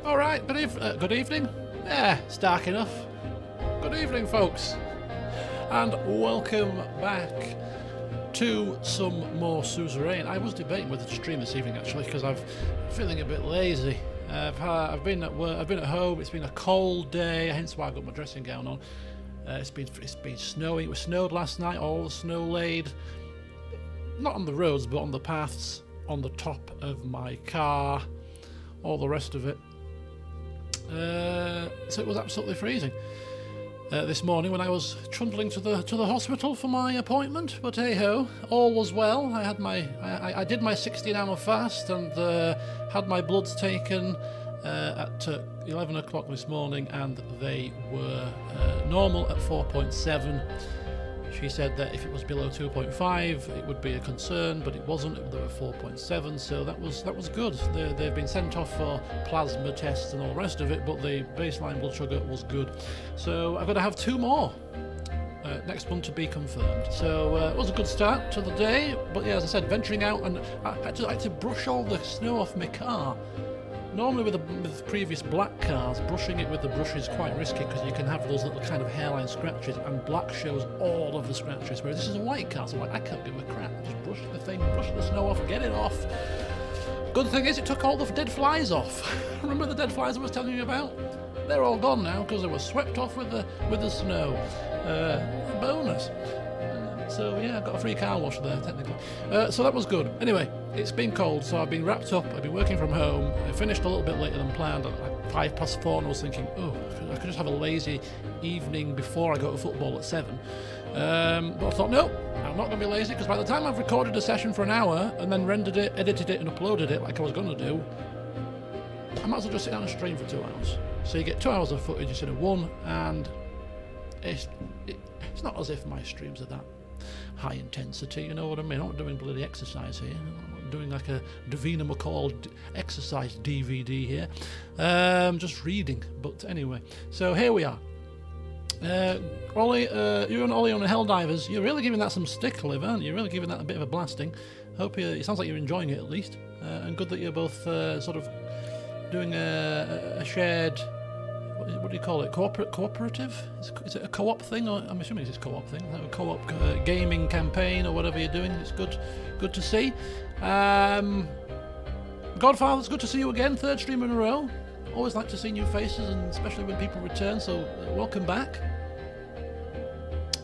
All right, good evening. Yeah, it's dark enough. Good evening, folks. And welcome back to some more Suzerain. I was debating whether to stream this evening, actually, because I'm feeling a bit lazy. I've been at work, I've been at home, it's been a cold day, hence why I've got my dressing gown on. It's been snowing. It was snowed last night, all the snow laid, not on the roads, but on the paths, on the top of my car, all the rest of it. So it was absolutely freezing this morning when I was trundling to the hospital for my appointment. But hey ho, all was well. I did my 16-hour fast and had my bloods taken at 11 o'clock this morning, and they were normal at 4.7. She said that if it was below 2.5 it would be a concern, but it wasn't. They were 4.7, so that was good. They've been sent off for plasma tests and all the rest of it, but the baseline blood sugar was good. So I've got to have 2 more. Next one to be confirmed. So it was a good start to the day, but yeah, as I said, venturing out, and I had to brush all the snow off my car. Normally with previous black cars, brushing it with the brush is quite risky because you can have those little kind of hairline scratches, and black shows all of the scratches, whereas this is a white car, so I can't give a crap. Just brush the thing, brush the snow off, get it off. Good thing is it took all the dead flies off. Remember the dead flies I was telling you about? They're all gone now because they were swept off with the snow. Bonus. So yeah, I got a free car wash there technically. So that was good. Anyway, it's been cold, so I've been wrapped up. I've been working from home. I finished a little bit later than planned at 4:05, and I was thinking, oh, I could just have a lazy evening before I go to football at 7. But I thought, no, I'm not going to be lazy, because by the time I've recorded a session for an hour and then rendered it, edited it and uploaded it like I was going to do, I might as well just sit down and stream for 2 hours. So you get 2 hours of footage instead of 1, and it's not as if my streams are that high intensity, you know what I mean? I'm not doing bloody exercise here. I'm not doing like a Davina McCall exercise DVD here. Just reading. But anyway, so here we are. Ollie, you and Ollie on the Helldivers, you're really giving that some stick, Liv, aren't you? You're really giving that a bit of a blasting. Hope it sounds like you're enjoying it at least. And good that you're both sort of doing a shared, what do you call it? Cooperative? Is it a co-op thing? Or I'm assuming it's a co-op thing. A co-op gaming campaign or whatever you're doing. It's good to see. Godfather, it's good to see you again. 3rd stream in a row. Always like to see new faces, and especially when people return. So welcome back.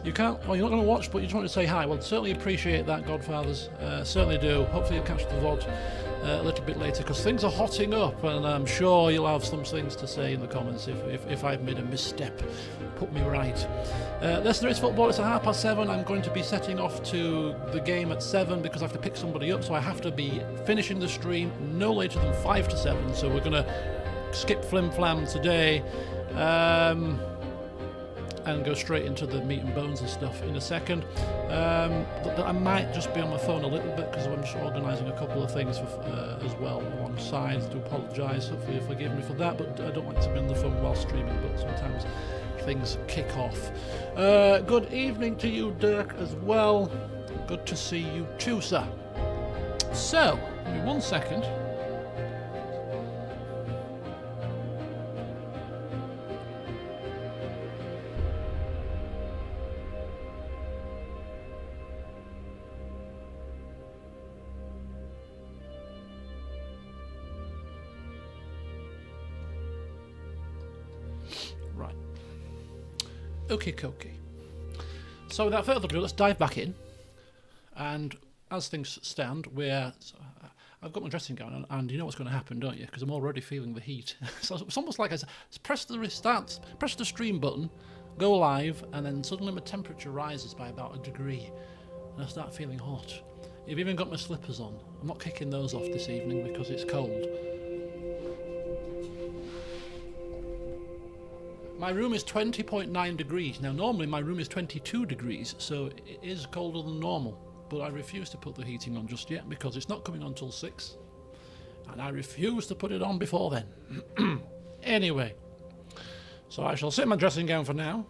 You can't. Well, you're not going to watch, but you just want to say hi. Well, certainly appreciate that, Godfathers. Certainly do. Hopefully you'll catch the VOD a little bit later, because things are hotting up, and I'm sure you'll have some things to say in the comments if I've made a misstep. Put me right. There is football. It's at 7:30. I'm going to be setting off to the game at 7 because I have to pick somebody up, so I have to be finishing the stream no later than 5 to 7. So we're going to skip flim flam today. And go straight into the meat and bones and stuff in a second. But I might just be on my phone a little bit because I'm just organising a couple of things as well alongside. I do apologise, hopefully you'll forgive me for that, but I don't like to be on the phone while streaming, but sometimes things kick off. Good evening to you, Dirk, as well. Good to see you too, sir. So, give me 1 second. Right. Okie dokie. So without further ado, let's dive back in. And as things stand, I've got my dressing gown on, and you know what's going to happen, don't you? Because I'm already feeling the heat. So it's almost like I press the stream button, go live, and then suddenly my temperature rises by about 1 degree, and I start feeling hot. I've even got my slippers on. I'm not kicking those off this evening because it's cold. My room is 20.9 degrees. Now, normally my room is 22 degrees, so it is colder than normal. But I refuse to put the heating on just yet because it's not coming on till 6. And I refuse to put it on before then. Anyway, so I shall sit in my dressing gown for now.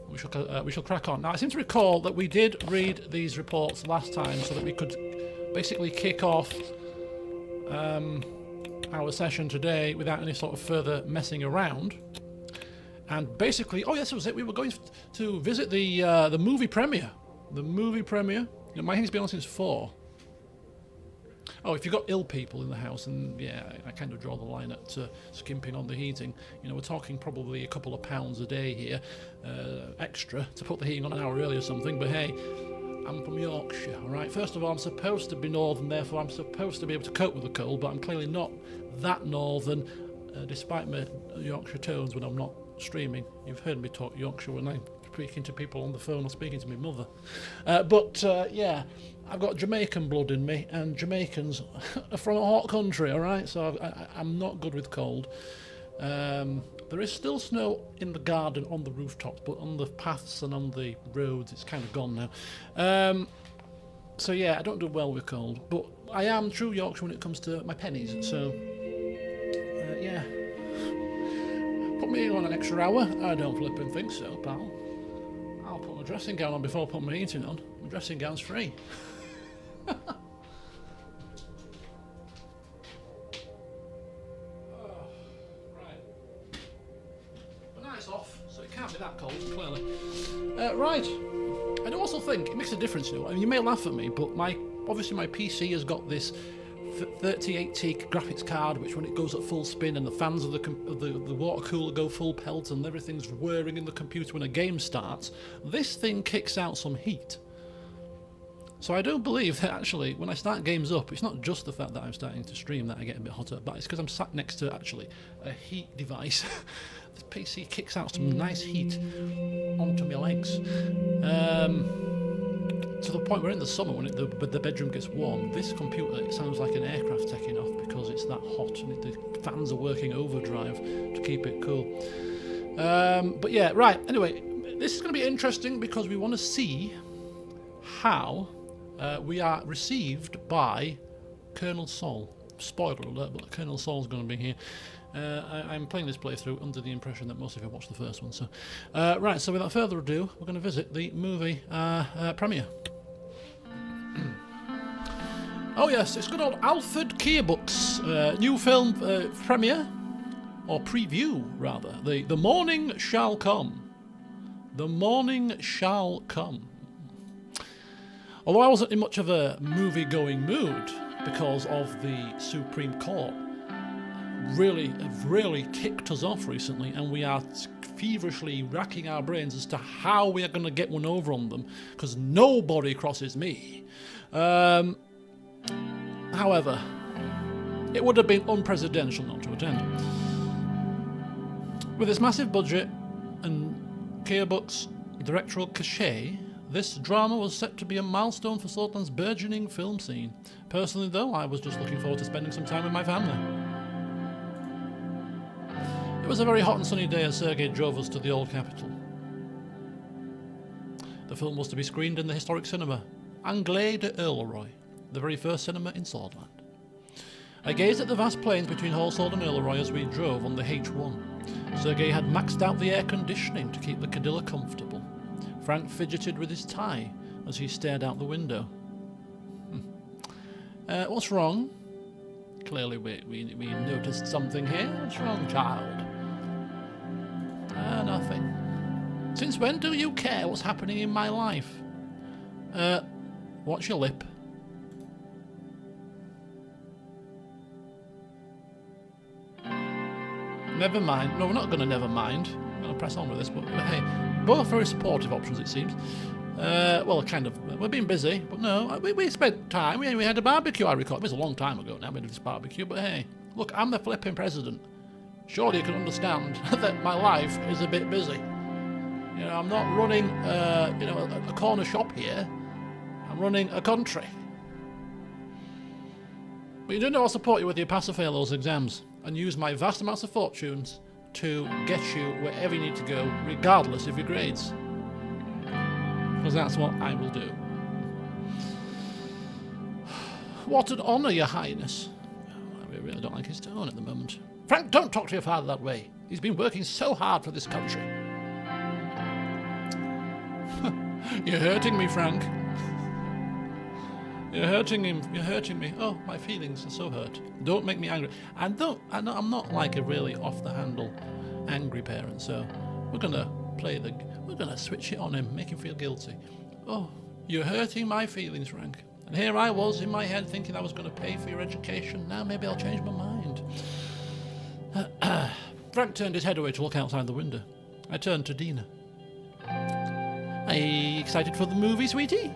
We shall crack on. Now, I seem to recall that we did read these reports last time so that we could basically kick off our session today without any sort of further messing around. And basically, oh yes, that was it. We were going to visit the movie premiere. The movie premiere. You know, my thing's been on since 4. Oh, if you've got ill people in the house, and yeah, I kind of draw the line at skimping on the heating. You know, we're talking probably a couple of pounds a day here, extra, to put the heating on an hour early or something, but hey, I'm from Yorkshire, alright? First of all, I'm supposed to be northern, therefore I'm supposed to be able to cope with the cold, but I'm clearly not that northern, despite my Yorkshire tones when I'm not streaming. You've heard me talk Yorkshire when I'm speaking to people on the phone or speaking to my mother. Yeah, I've got Jamaican blood in me, and Jamaicans are from a hot country, alright? So I'm not good with cold. There is still snow in the garden on the rooftops, but on the paths and on the roads it's kind of gone now. So yeah, I don't do well with cold, but I am true Yorkshire when it comes to my pennies, so yeah. Put me on an extra hour? I don't flipping think so, pal. I'll put my dressing gown on before I put my heating on. My dressing gown's free. Off, so it can't be that cold, clearly. Right, I do also think it makes a difference, you know. I mean, you may laugh at me, but obviously my PC has got this 3080 graphics card, which when it goes at full spin and the fans of the water cooler go full pelt and everything's whirring in the computer when a game starts, this thing kicks out some heat. So I do believe that actually when I start games up, it's not just the fact that I'm starting to stream that I get a bit hotter, but it's because I'm sat next to actually a heat device. This PC kicks out some nice heat onto my legs. To the point where in the summer when the bedroom gets warm, this computer, it sounds like an aircraft taking off because it's that hot and the fans are working overdrive to keep it cool. But yeah, right, anyway, this is going to be interesting because we want to see how we are received by Colonel Sol. Spoiler alert, but Colonel Sol's going to be here. I'm playing this playthrough under the impression that most of you watched the first one. So, right, so without further ado, we're going to visit the movie premiere. Oh yes, it's good old Alfred Kearbuck's new film premiere, or preview rather. The Morning Shall Come. The Morning Shall Come. Although I wasn't in much of a movie-going mood because of the Supreme Court really kicked us off recently, and we are feverishly racking our brains as to how we are going to get one over on them, because nobody crosses me. However, it would have been unpresidential not to attend. With its massive budget and Kearbuck's directorial cachet, this drama was set to be a milestone for Sultan's burgeoning film scene. Personally, though, I was just looking forward to spending some time with my family. It was a very hot and sunny day as Sergei drove us to the old capital. The film was to be screened in the historic cinema, Anglais de Erleroy, the very first cinema in Swordland. I gazed at the vast plains between Hallsword and Erleroy as we drove on the H1. Sergei had maxed out the air conditioning to keep the Cadilla comfortable. Frank fidgeted with his tie as he stared out the window. What's wrong? Clearly we noticed something here. What's wrong, child? Nothing. Since when do you care what's happening in my life? Watch your lip. Never mind. No, we're not going to never mind. I'm going to press on with this, but hey, both very supportive options, it seems. Well, kind of. We've been busy, but no, we spent time. We had a barbecue, I recall. It was a long time ago now, we did this barbecue, but hey, look, I'm the flipping president. Surely you can understand that my life is a bit busy. You know, I'm not running, a corner shop here. I'm running a country. But you do know I'll support you with your pass or fail those exams and use my vast amounts of fortunes to get you wherever you need to go, regardless of your grades. Because that's what I will do. What an honour, Your Highness. I really don't like his tone at the moment. Frank, don't talk to your father that way. He's been working so hard for this country. You're hurting me, Frank. You're hurting him. You're hurting me. Oh, my feelings are so hurt. Don't make me angry. I'm not like a really off-the-handle angry parent, so we're gonna switch it on him, make him feel guilty. Oh, you're hurting my feelings, Frank. And here I was in my head thinking I was going to pay for your education. Now maybe I'll change my mind. Frank turned his head away to look outside the window. I turned to Dina. Are you excited for the movie, sweetie?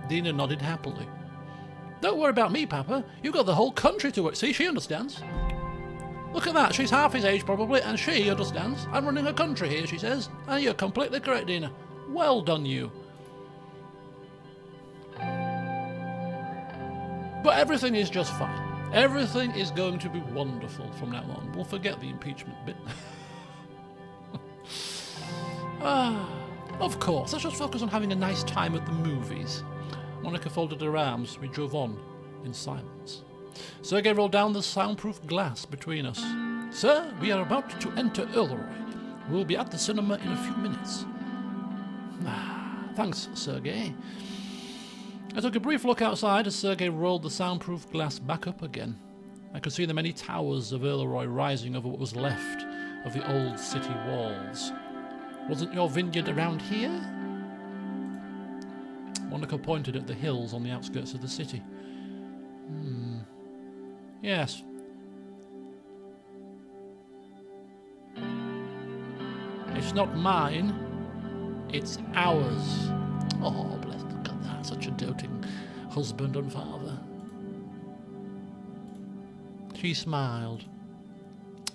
Dina nodded happily. Don't worry about me, Papa. You've got the whole country to work. See, she understands. Look at that. She's half his age, probably, and she understands. I'm running a country here, she says. And you're completely correct, Dina. Well done, you. But everything is just fine. Everything is going to be wonderful from now on. We'll forget the impeachment bit. Of course. Let's just focus on having a nice time at the movies. Monica folded her arms. We drove on in silence. Sergei rolled down the soundproof glass between us. Sir, we are about to enter Earleroy. We'll be at the cinema in a few minutes. Thanks, Sergei. I took a brief look outside as Sergei rolled the soundproof glass back up again. I could see the many towers of Earleroy rising over what was left of the old city walls. Wasn't your vineyard around here? Monica pointed at the hills on the outskirts of the city. Yes. It's not mine. It's ours. Oh, bless God, that's such a doting husband and father. She smiled.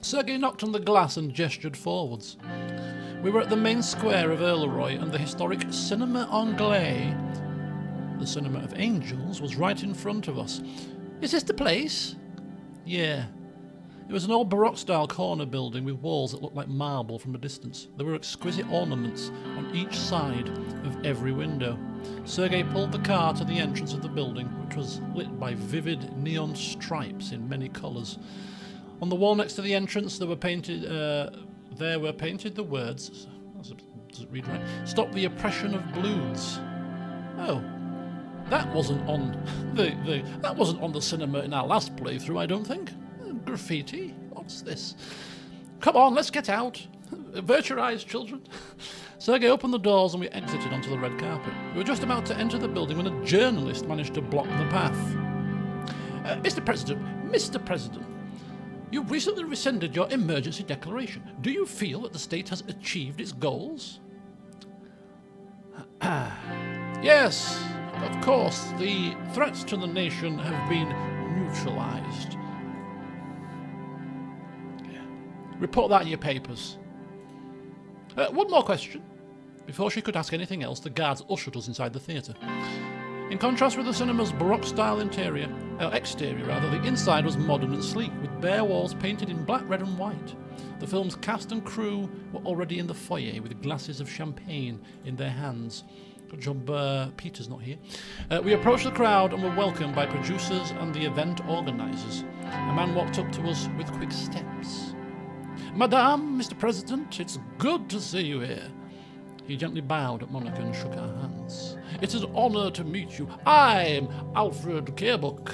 Sergei knocked on the glass and gestured forwards. We were at the main square of Earleroy, and the historic Cinema Anglais, the Cinema of Angels, was right in front of us. Is this the place? Yeah. It was an old Baroque-style corner building with walls that looked like marble from a distance. There were exquisite ornaments on each side of every window. Sergei pulled the car to the entrance of the building, which was lit by vivid neon stripes in many colours. On the wall next to the entrance, there were painted the words. Does it read right? Stop the oppression of bloods. Oh, that wasn't on the cinema in our last playthrough, I don't think. Graffiti? What's this? Come on, let's get out. Avert your eyes, children. Sergei opened the doors and we exited onto the red carpet. We were just about to enter the building when a journalist managed to block the path. Mr. President, you recently rescinded your emergency declaration. Do you feel that the state has achieved its goals? Yes, of course. The threats to the nation have been neutralized. Report that in your papers. One more question. Before she could ask anything else, the guards ushered us inside the theatre. In contrast with the cinema's Baroque-style exterior, the inside was modern and sleek, with bare walls painted in black, red and white. The film's cast and crew were already in the foyer with glasses of champagne in their hands. Good job, Peter's not here. We approached the crowd and were welcomed by producers and the event organisers. A man walked up to us with quick steps. Madame, Mr. President, it's good to see you here. He gently bowed at Monica and shook our hands. It is an honour to meet you. I'm Alfred Kerbuk.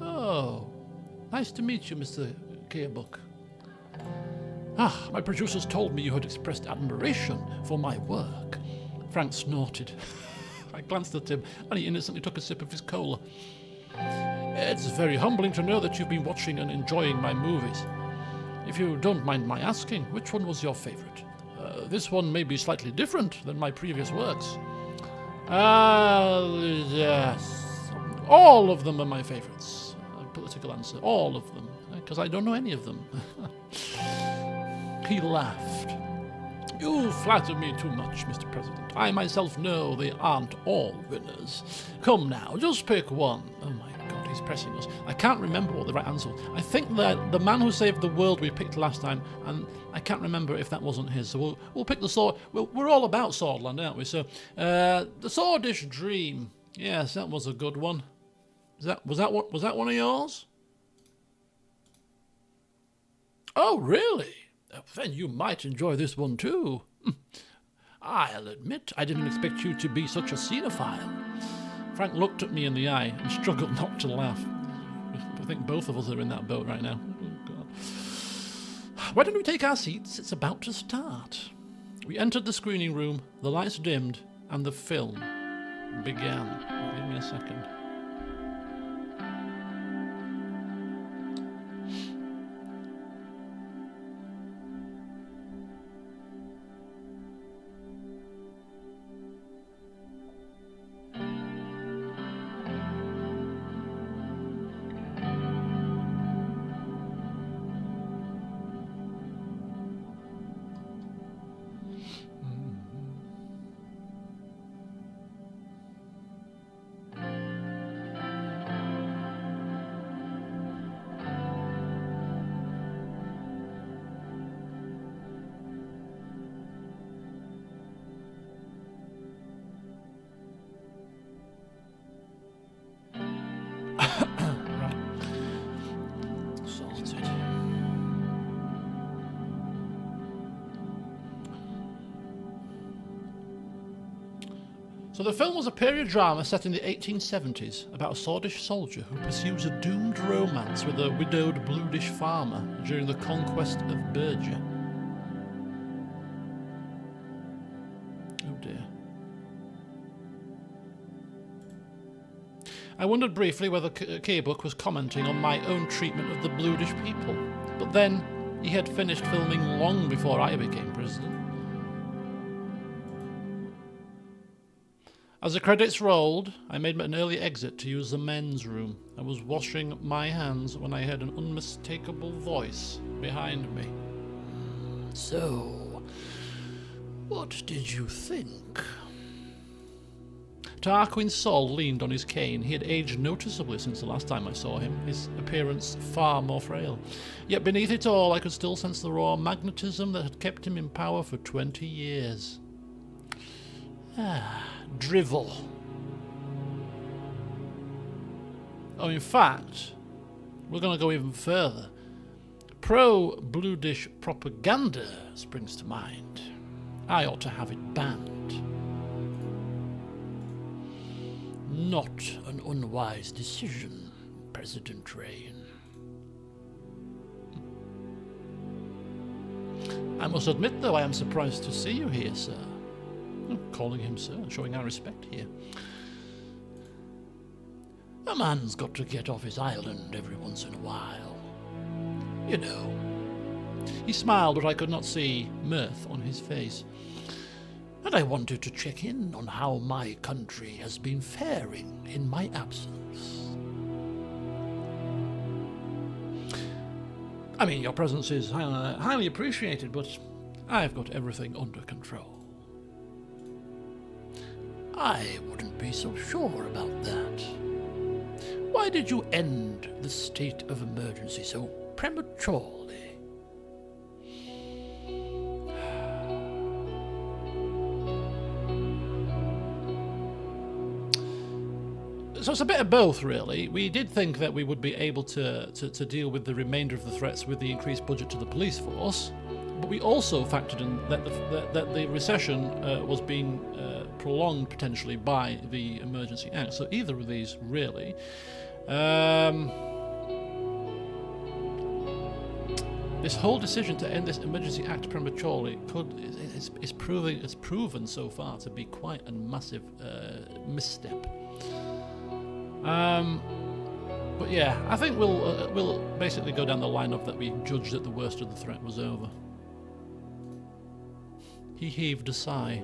Oh, nice to meet you, Mr. Kerbuk. My producers told me you had expressed admiration for my work. Frank snorted. I glanced at him, and he innocently took a sip of his cola. It's very humbling to know that you've been watching and enjoying my movies. If you don't mind my asking, which one was your favourite? This one may be slightly different than my previous works. Yes. All of them are my favourites. A political answer. All of them. Because I don't know any of them. He laughed. You flatter me too much, Mr. President. I myself know they aren't all winners. Come now, just pick one. Oh my God, he's pressing us. I can't remember what the right answer was. I think that the Man Who Saved the World we picked last time, and I can't remember if that wasn't his. So we'll pick the sword. We're all about Swordland, aren't we? So the Swordish Dream. Yes, that was a good one. Was that one of yours? Oh, really? Then you might enjoy this one too. I'll admit I didn't expect you to be such a cinephile. Frank looked at me in the eye and struggled not to laugh. I think both of us are in that boat right now. Oh, God. Why don't we take our seats? It's about to start. We entered the screening room, the lights dimmed, and the film began. Give me a second. So the film was a period drama set in the 1870s about a swordish soldier who pursues a doomed romance with a widowed bluedish farmer during the conquest of Bergia. Oh dear. I wondered briefly whether Kerbuk was commenting on my own treatment of the bluedish people, but then he had finished filming long before I became president. As the credits rolled, I made an early exit to use the men's room. I was washing my hands when I heard an unmistakable voice behind me. So, what did you think? Tarquin Sol leaned on his cane. He had aged noticeably since the last time I saw him, his appearance far more frail. Yet beneath it all, I could still sense the raw magnetism that had kept him in power for 20 years. Drivel. Oh, in fact, we're going to go even further. Pro-bluedish propaganda springs to mind. I ought to have it banned. Not an unwise decision, President Rayne. I must admit, though, I am surprised to see you here, sir. Calling him sir, showing our respect here. A man's got to get off his island every once in a while. You know. He smiled, but I could not see mirth on his face. And I wanted to check in on how my country has been faring in my absence. I mean, your presence is highly appreciated, but I've got everything under control. I wouldn't be so sure about that. Why did you end the state of emergency so prematurely? So it's a bit of both, really. We did think that we would be able to deal with the remainder of the threats with the increased budget to the police force, but we also factored in that the recession was being prolonged potentially by the Emergency Act. So either of these, really. This whole decision to end this Emergency Act prematurely is proven so far to be quite a massive misstep. But yeah, I think we'll basically go down the line of that we judged that the worst of the threat was over. He heaved a sigh.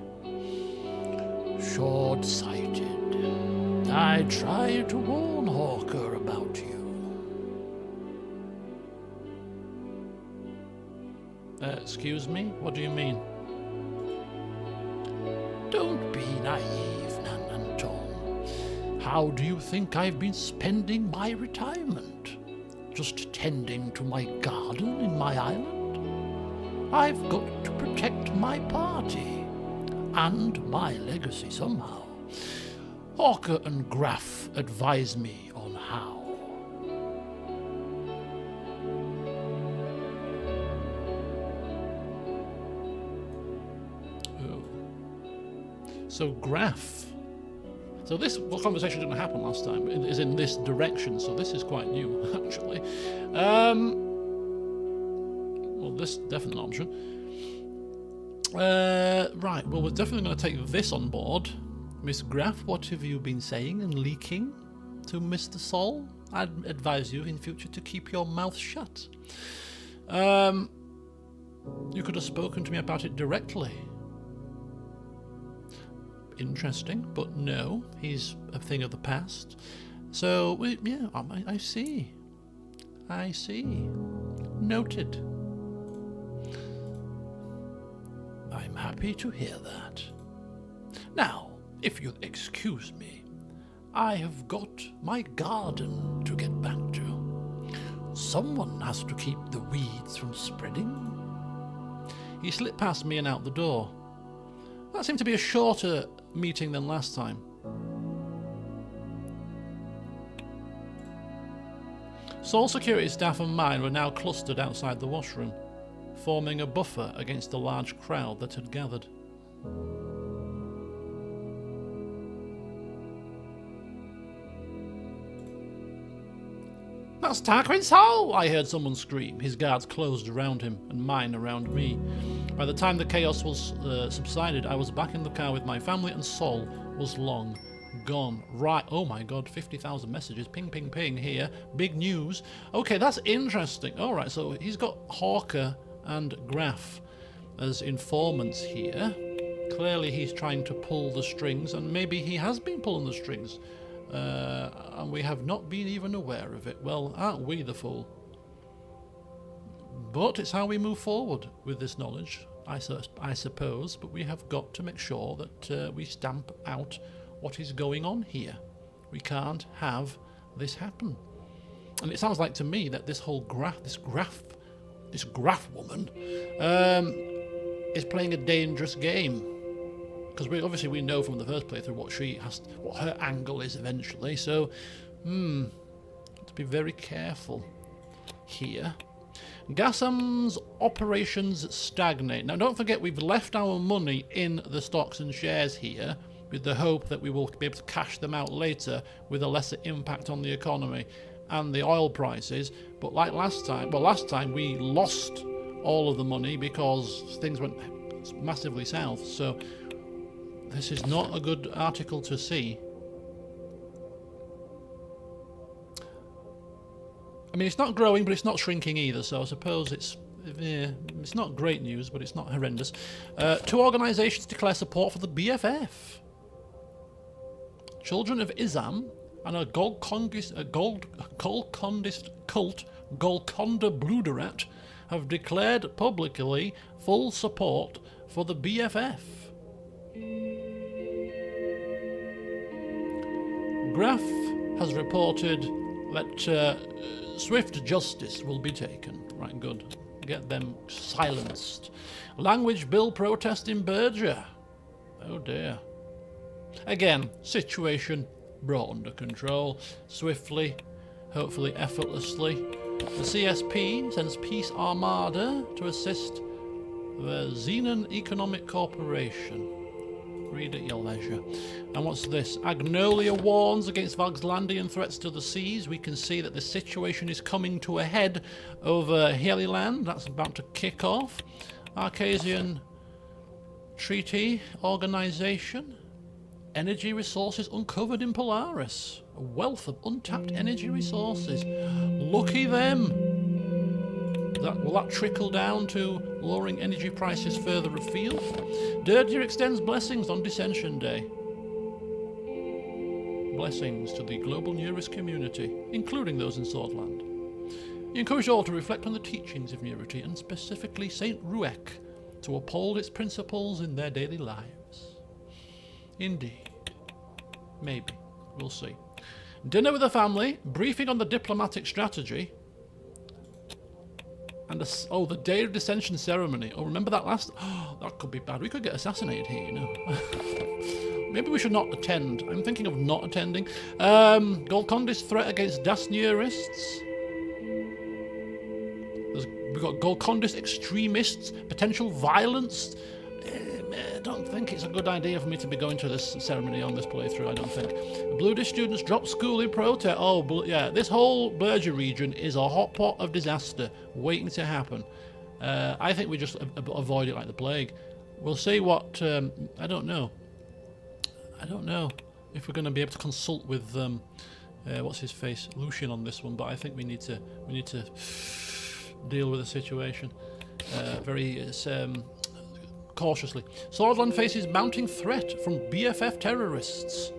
Short-sighted. I tried to warn Hawker about you. Excuse me? What do you mean? Don't be naive, Nan Anton. How do you think I've been spending my retirement? Just tending to my garden in my island? I've got to protect my party. And my legacy somehow. Hawker and Graff advise me on how. Oh. So Graff So this conversation didn't happen last time. It is in this direction, so this is quite new, actually. Well, this definitely an option. Right, well, we're definitely going to take this on board. Miss Graff, what have you been saying and leaking to Mr. Sol? I'd advise you in future to keep your mouth shut. You could have spoken to me about it directly. Interesting, but no, he's a thing of the past. So, yeah, I see. I see. Noted. I'm happy to hear that. Now, if you'll excuse me, I have got my garden to get back to. Someone has to keep the weeds from spreading. He slipped past me and out the door. That seemed to be a shorter meeting than last time. Sol security staff and mine were now clustered outside the washroom, forming a buffer against the large crowd that had gathered. That's Tarquin Sol! I heard someone scream, his guards closed around him and mine around me. By the time the chaos was subsided, I was back in the car with my family and Sol was long gone. Right, oh my god, 50,000 messages, ping, ping, ping here. Big news. Okay, that's interesting. Alright, so he's got Hawker and Graff as informants here. Clearly he's trying to pull the strings, and maybe he has been pulling the strings. And we have not been even aware of it. Well, aren't we the fool? But it's how we move forward with this knowledge, I suppose. But we have got to make sure that we stamp out what is going on here. We can't have this happen. And it sounds like to me that this whole this Graff woman is playing a dangerous game. Because we know from the first playthrough what her angle is eventually. So, to be very careful here. Gassam's operations stagnate. Now, don't forget we've left our money in the stocks and shares here, with the hope that we will be able to cash them out later with a lesser impact on the economy and the oil prices. But like last time we lost all of the money because things went massively south. So this is not a good article to see. I mean, it's not growing, but it's not shrinking either, so I suppose it's not great news, but it's not horrendous. 2 organisations declare support for the BFF. Children of Izam and a Golconda cult, Golconda Bluderat, have declared publicly full support for the BFF. Graff has reported that swift justice will be taken. Right, good. Get them silenced. Language bill protest in Berger. Oh dear. Again, situation brought under control. Swiftly, hopefully effortlessly. The CSP sends Peace Armada to assist the Xenon Economic Corporation. Read at your leisure. And what's this? Agnolia warns against Valgslandian threats to the seas. We can see that the situation is coming to a head over Heliland. That's about to kick off. Arcasian Treaty Organization. Energy resources uncovered in Polaris. A wealth of untapped energy resources. Lucky them. Will that trickle down to lowering energy prices further afield? Dirtier extends blessings on Dissension Day. Blessings to the global neurist community, including those in Swordland. He encouraged all to reflect on the teachings of Neurity, and specifically Saint Ruek, to uphold its principles in their daily lives. Indeed. Maybe. We'll see. Dinner with the family, briefing on the diplomatic strategy, and the Day of Dissension ceremony. Oh, remember that last... Oh, that could be bad. We could get assassinated here, you know. Maybe we should not attend. I'm thinking of not attending. Golconda's threat against Dasneurists. We've got Golconda's extremists, potential violence. don't think it's a good idea for me to be going to this ceremony on this playthrough, I don't think. Bluedish students drop school in protest. Oh, yeah, this whole Berger region is a hot pot of disaster waiting to happen. I think we just avoid it like the plague. We'll see what... I don't know. I don't know if we're going to be able to consult with... what's his face? Lucian on this one, but I think we need to deal with the situation very cautiously. Swordland faces mounting threat from BFF terrorists.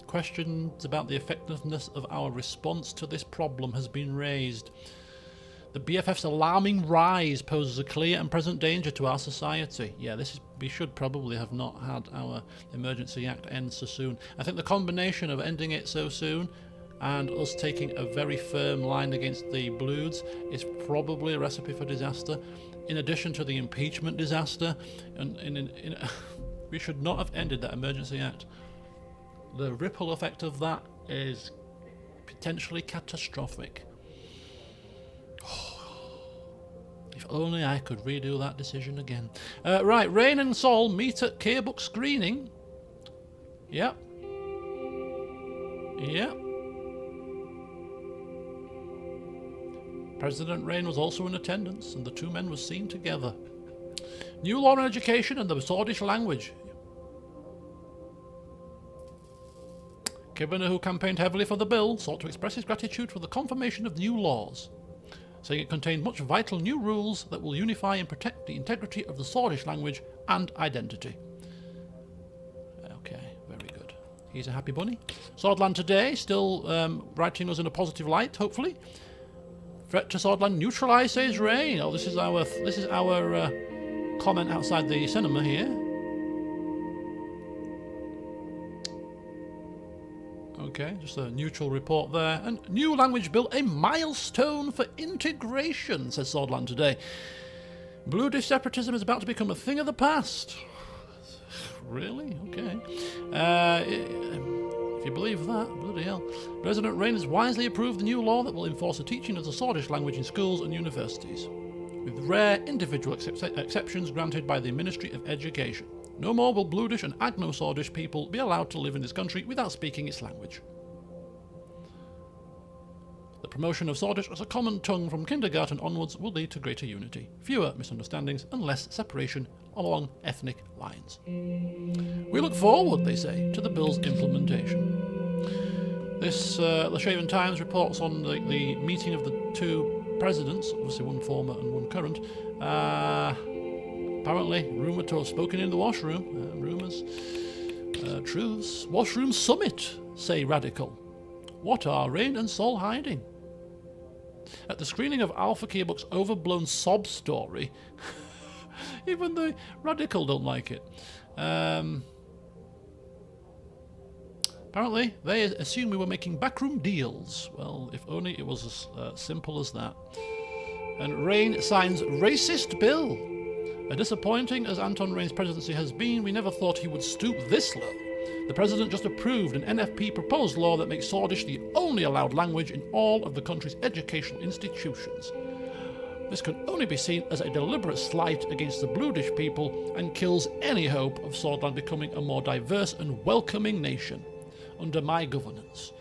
Questions about the effectiveness of our response to this problem has been raised. The BFF's alarming rise poses a clear and present danger to our society. Yeah, we should probably have not had our Emergency Act end so soon. I think the combination of ending it so soon and us taking a very firm line against the Bloods is probably a recipe for disaster. In addition to the impeachment disaster, we should not have ended that Emergency Act. The ripple effect of that is potentially catastrophic. If only I could redo that decision again. Right, Rayne and Sol meet at Carebook screening. Yep. Yep. President Rayne was also in attendance, and the two men were seen together. New law on education and the Swordish language. Kibana, who campaigned heavily for the bill, sought to express his gratitude for the confirmation of new laws, saying it contained much vital new rules that will unify and protect the integrity of the Swordish language and identity. Okay, very good. He's a happy bunny. Swordland today, still writing us in a positive light, hopefully. Threat to Swordland neutralised, says Rayne. Oh, this is our comment outside the cinema here. Okay, just a neutral report there. And new language bill, a milestone for integration, says Swordland today. Bluedish separatism is about to become a thing of the past. Really? Okay. If you believe that, bloody hell. President Rayne has wisely approved the new law that will enforce the teaching of the Swordish language in schools and universities, with rare individual exceptions granted by the Ministry of Education. No more will Bluedish and Agno-Swordish people be allowed to live in this country without speaking its language. The promotion of Swordish as a common tongue from kindergarten onwards will lead to greater unity, fewer misunderstandings and less separation along ethnic lines. We look forward, they say, to the bill's implementation. This the Shaven Times reports on the meeting of the two presidents, obviously one former and one current. Apparently, rumour to have spoken in the washroom. Rumours. Truths. Washroom summit, say Radical. What are Rayne and Sol hiding? At the screening of Alpha Carebook's overblown sob story, even the Radical don't like it. Apparently, they assumed we were making backroom deals. Well, if only it was as simple as that. And Rayne signs racist bill. As disappointing as Anton Rayne's presidency has been, we never thought he would stoop this low. The president just approved an NFP proposed law that makes Swordish the only allowed language in all of the country's educational institutions. This can only be seen as a deliberate slight against the Bluedish people and kills any hope of Swordland becoming a more diverse and welcoming nation under my governance.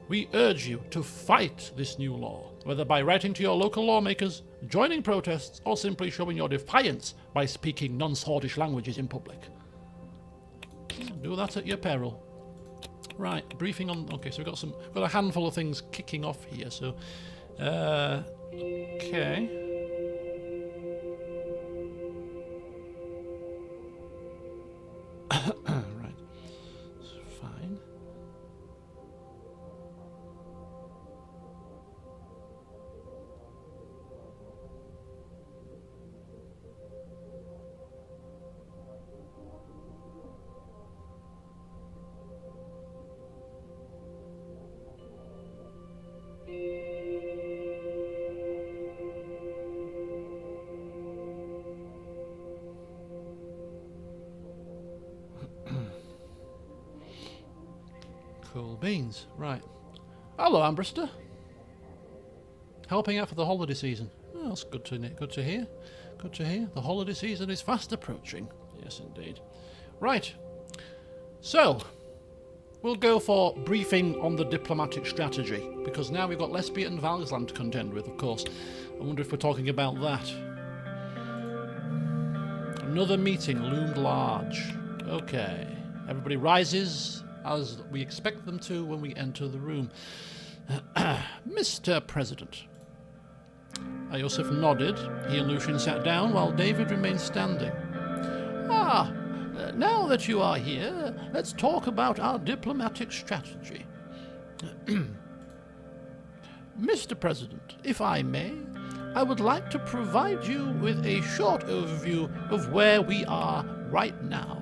We urge you to fight this new law, whether by writing to your local lawmakers, joining protests, or simply showing your defiance by speaking non-Swordish languages in public. Do that at your peril. Right, briefing on... Okay, so we've got a handful of things kicking off here, so... okay... right, it's fine. Cool beans. Right. Hello, Ambrister. Helping out for the holiday season. Oh, that's good to hear. Good to hear. The holiday season is fast approaching. Yes, indeed. Right. So, we'll go for briefing on the diplomatic strategy, because now we've got Lesbia and Valgsland to contend with, of course. I wonder if we're talking about that. Another meeting loomed large. Okay. Everybody rises as we expect them to when we enter the room. Mr. President. Iosif nodded. He and Lucian sat down while David remained standing. Now that you are here, let's talk about our diplomatic strategy. Mr. President, if I may, I would like to provide you with a short overview of where we are right now.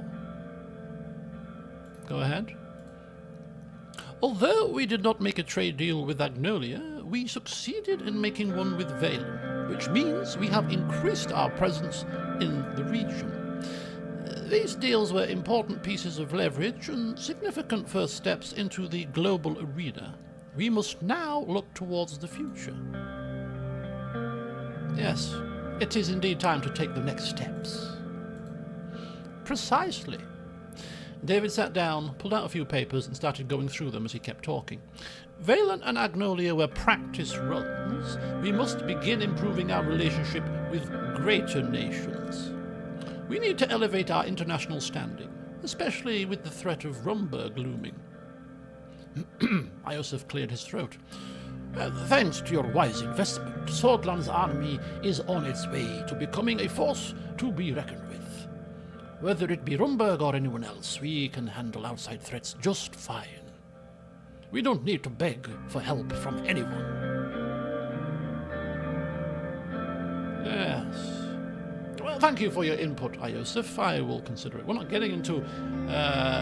Go ahead. Although we did not make a trade deal with Agnolia, we succeeded in making one with Valen, which means we have increased our presence in the region. These deals were important pieces of leverage and significant first steps into the global arena. We must now look towards the future. Yes, it is indeed time to take the next steps. Precisely. David sat down, pulled out a few papers, and started going through them as he kept talking. Valen and Agnolia were practice runs. We must begin improving our relationship with greater nations. We need to elevate our international standing, especially with the threat of Rumburg looming. Iosif cleared his throat. Thanks to your wise investment, Swordland's army is on its way to becoming a force to be reckoned with. Whether it be Rumburg or anyone else, we can handle outside threats just fine. We don't need to beg for help from anyone. Yes. Well, thank you for your input, Iosif. I will consider it. We're not getting into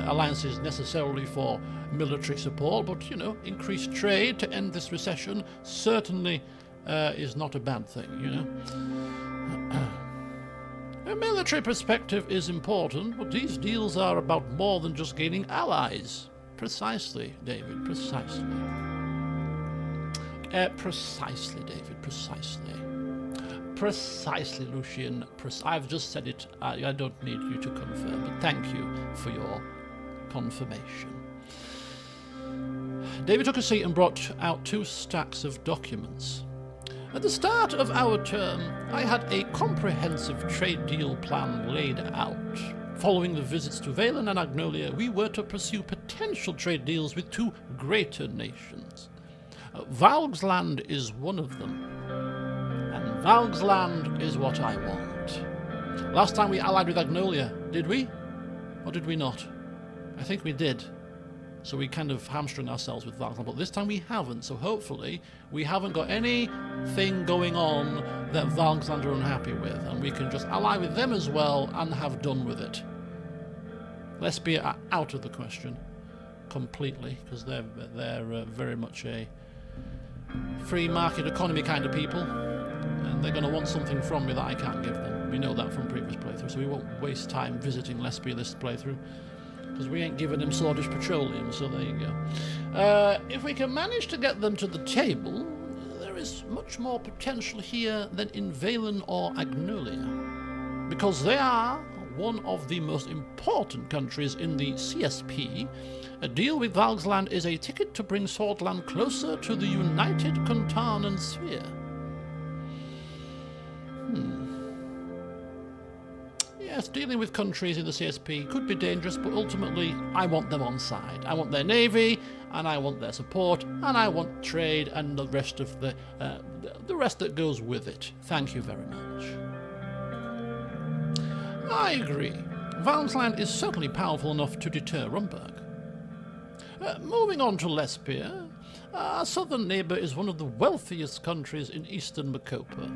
alliances necessarily for military support, but, increased trade to end this recession certainly is not a bad thing, A military perspective is important, but these deals are about more than just gaining allies. Precisely, David, precisely. Precisely, David, precisely. Precisely, Lucian. I've just said it. I don't need you to confirm, but thank you for your confirmation. David took a seat and brought out 2 stacks of documents. At the start of our term, I had a comprehensive trade deal plan laid out. Following the visits to Valen and Agnolia, we were to pursue potential trade deals with 2 greater nations. Valgsland is one of them. And Valgsland is what I want. Last time we allied with Agnolia, did we? Or did we not? I think we did. So we kind of hamstrung ourselves with Valgsland, but this time we haven't, so hopefully we haven't got anything going on that Valgsland are unhappy with, and we can just ally with them as well and have done with it. Lesbia are out of the question completely, because they're very much a free market economy kind of people, and they're going to want something from me that I can't give them. We know that from previous playthroughs, so we won't waste time visiting Lesbia this playthrough, because we ain't giving them Swordish Petroleum, so there you go. If we can manage to get them to the table, there is much more potential here than in Valen or Agnolia, because they are one of the most important countries in the CSP. A deal with Valgsland is a ticket to bring Swordland closer to the united Kuntanan sphere. Yes, dealing with countries in the CSP could be dangerous, but ultimately I want them on side. I want their navy, and I want their support, and I want trade and the rest of the rest that goes with it. Thank you very much. I agree. Valgsland is certainly powerful enough to deter Rumburg. Moving on to Lesbia, our southern neighbour is one of the wealthiest countries in eastern Makopa.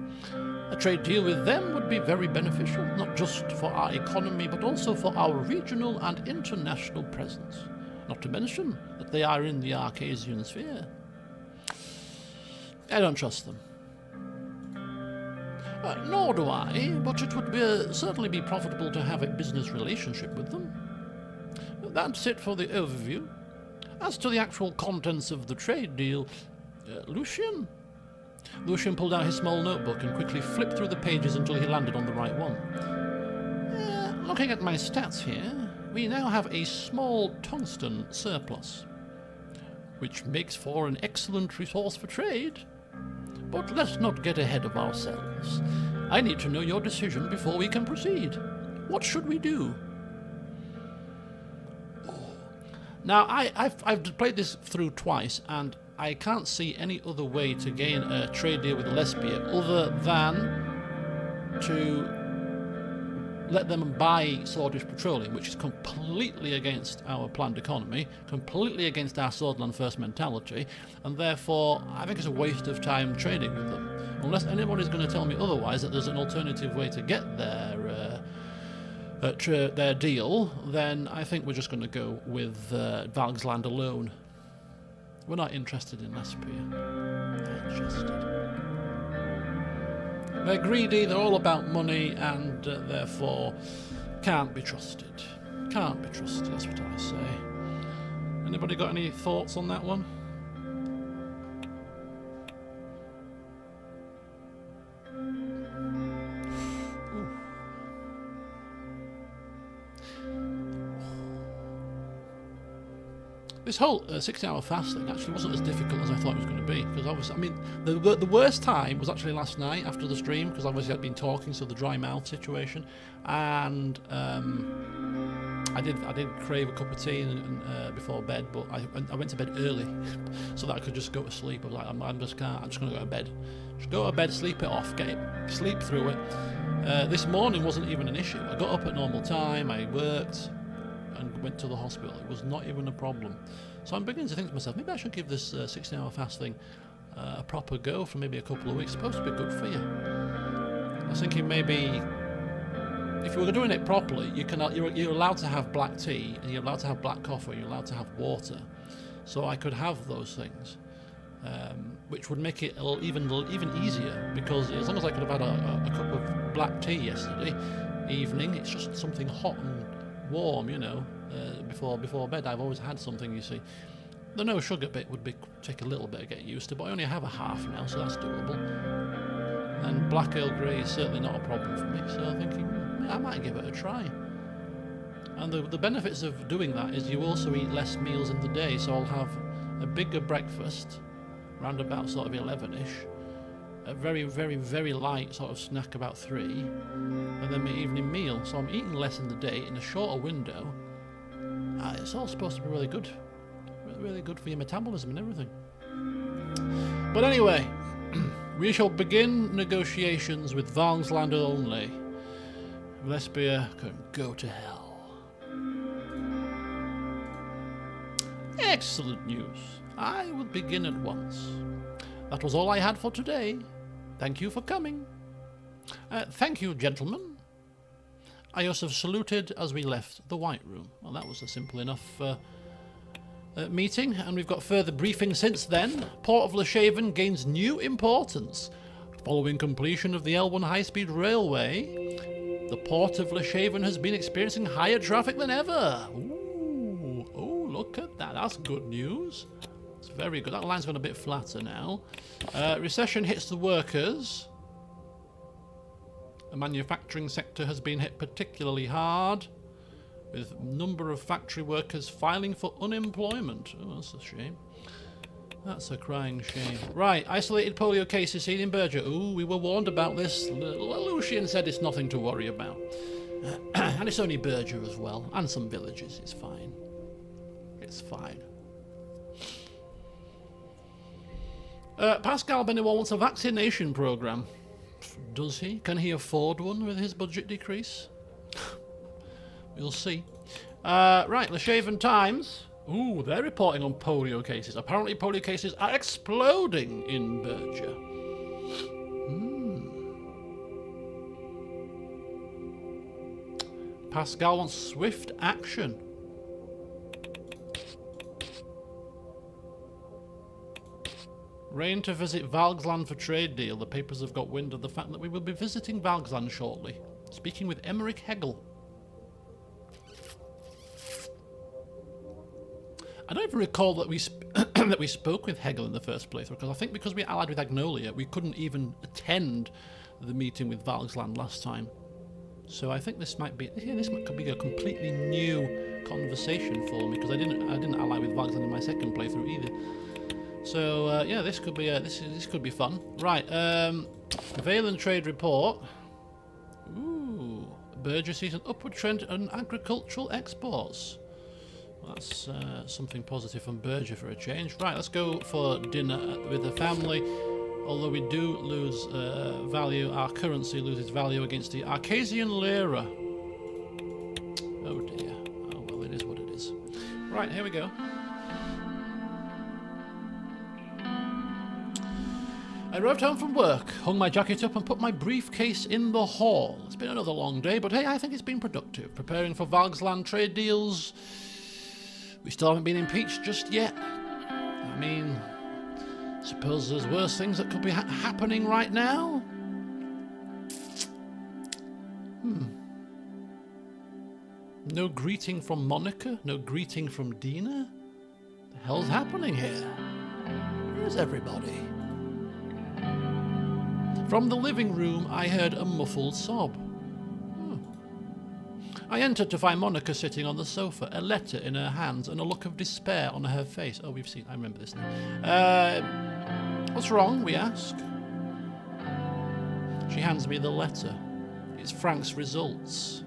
A trade deal with them would be very beneficial, not just for our economy, but also for our regional and international presence. Not to mention that they are in the Arcasian sphere. I don't trust them. Nor do I, but it would certainly be profitable to have a business relationship with them. That's it for the overview. As to the actual contents of the trade deal, Lucian, Lucian pulled out his small notebook and quickly flipped through the pages until he landed on the right one. Looking at my stats here, we now have a small tungsten surplus, which makes for an excellent resource for trade. But let's not get ahead of ourselves. I need to know your decision before we can proceed. What should we do? Now, I've played this through twice, and I can't see any other way to gain a trade deal with Lesbia other than to let them buy Swordish Petroleum, which is completely against our planned economy, completely against our Swordland First mentality, and therefore I think it's a waste of time trading with them. Unless anybody's going to tell me otherwise, that there's an alternative way to get their deal, then I think we're just going to go with Valgsland alone. We're not interested in Lesbia. Not interested. They're greedy, they're all about money, and therefore can't be trusted. Can't be trusted, that's what I say. Anybody got any thoughts on that one? This whole 16-hour fast thing actually wasn't as difficult as I thought it was going to be, because obviously, I mean, the worst time was actually last night after the stream, because obviously I'd been talking, so the dry mouth situation, and I did crave a cup of tea before bed, but I went to bed early so that I could just go to sleep. I was like, I'm just going to go to bed. Just go to bed, sleep it off, sleep through it. This morning wasn't even an issue. I got up at normal time, I worked, and went to the hospital. It was not even a problem. So I'm beginning to think to myself, maybe I should give this 16-hour fast thing a proper go for maybe a couple of weeks. It's supposed to be good for you. I was thinking maybe if you were doing it properly, you're allowed to have black tea, and you're allowed to have black coffee, you're allowed to have water. So I could have those things, which would make it even easier, because as long as I could have had a cup of black tea yesterday evening, it's just something hot and warm, you know, before bed. I've always had something, you see. The no sugar bit would take a little bit of getting used to, but I only have a half now, so that's doable. And black Earl Grey is certainly not a problem for me, so I'm thinking I might give it a try. And the benefits of doing that is you also eat less meals in the day, so I'll have a bigger breakfast, round about sort of 11ish, a very, very, very light sort of snack about 3, and then my evening meal. So I'm eating less in the day in a shorter window. It's all supposed to be really good. Really good for your metabolism and everything. But anyway, we shall begin negotiations with Valgsland only. Lesbia can go to hell. Excellent news. I will begin at once. That was all I had for today. Thank you for coming. Thank you, gentlemen. Iosif saluted as we left the White Room. Well, that was a simple enough meeting, and we've got further briefing since then. Port of Leshaven gains new importance. Following completion of the L1 high-speed railway, the Port of Leshaven has been experiencing higher traffic than ever. Ooh, oh, look at that. That's good news. It's very good. That line's gone a bit flatter now. Recession hits the workers. The manufacturing sector has been hit particularly hard, with a number of factory workers filing for unemployment. Oh, that's a shame. That's a crying shame. Right, isolated polio cases seen in Berger. Ooh, we were warned about this. Lucian said it's nothing to worry about. And it's only Berger as well, and some villages. It's fine. It's fine. Pascal Benoit wants a vaccination program. Does he? Can he afford one with his budget decrease? We'll see. Right, Leshaven Times. Ooh, they're reporting on polio cases. Apparently polio cases are exploding in Berger. Pascal wants swift action. Rayne to visit Valgsland for trade deal. The papers have got wind of the fact that we will be visiting Valgsland shortly. Speaking with Emmerich Hegel. I don't even recall that we that we spoke with Hegel in the first playthrough, because we allied with Agnolia, we couldn't even attend the meeting with Valgsland last time. So I think this might be, this could be a completely new conversation for me, because I didn't ally with Valgsland in my second playthrough either. So yeah, this could be this could be fun. Right, Valen trade report. Ooh, Berger sees an upward trend in agricultural exports. That's something positive from Berger for a change. Right, let's go for dinner with the family. Although we do lose value, our currency loses value against the Arcasian lira. Oh dear. Oh well, it is what it is. Right, here we go. I arrived home from work, hung my jacket up and put my briefcase in the hall. It's been another long day, but hey, I think it's been productive. Preparing for Valgsland trade deals. We still haven't been impeached just yet. I mean, suppose there's worse things that could be happening right now? No greeting from Monica? No greeting from Dina? The hell's happening here? Where's everybody? From the living room, I heard a muffled sob. I entered to find Monica sitting on the sofa, a letter in her hands and a look of despair on her face. Oh, I remember this now. What's wrong, we ask. She hands me the letter. It's Frank's results.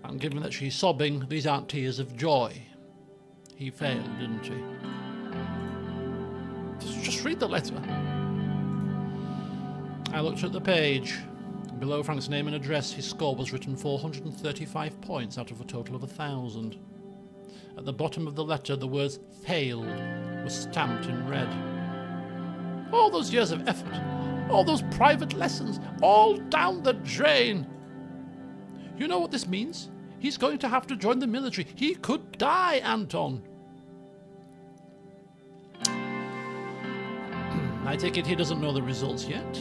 And given that she's sobbing, these aren't tears of joy. He failed, didn't he? Just read the letter. I looked at the page. Below Frank's name and address, his score was written 435 points out of a total of 1,000. At the bottom of the letter, the words "failed" was stamped in red. All those years of effort, all those private lessons, all down the drain. You know what this means? He's going to have to join the military. He could die, Anton. I take it he doesn't know the results yet?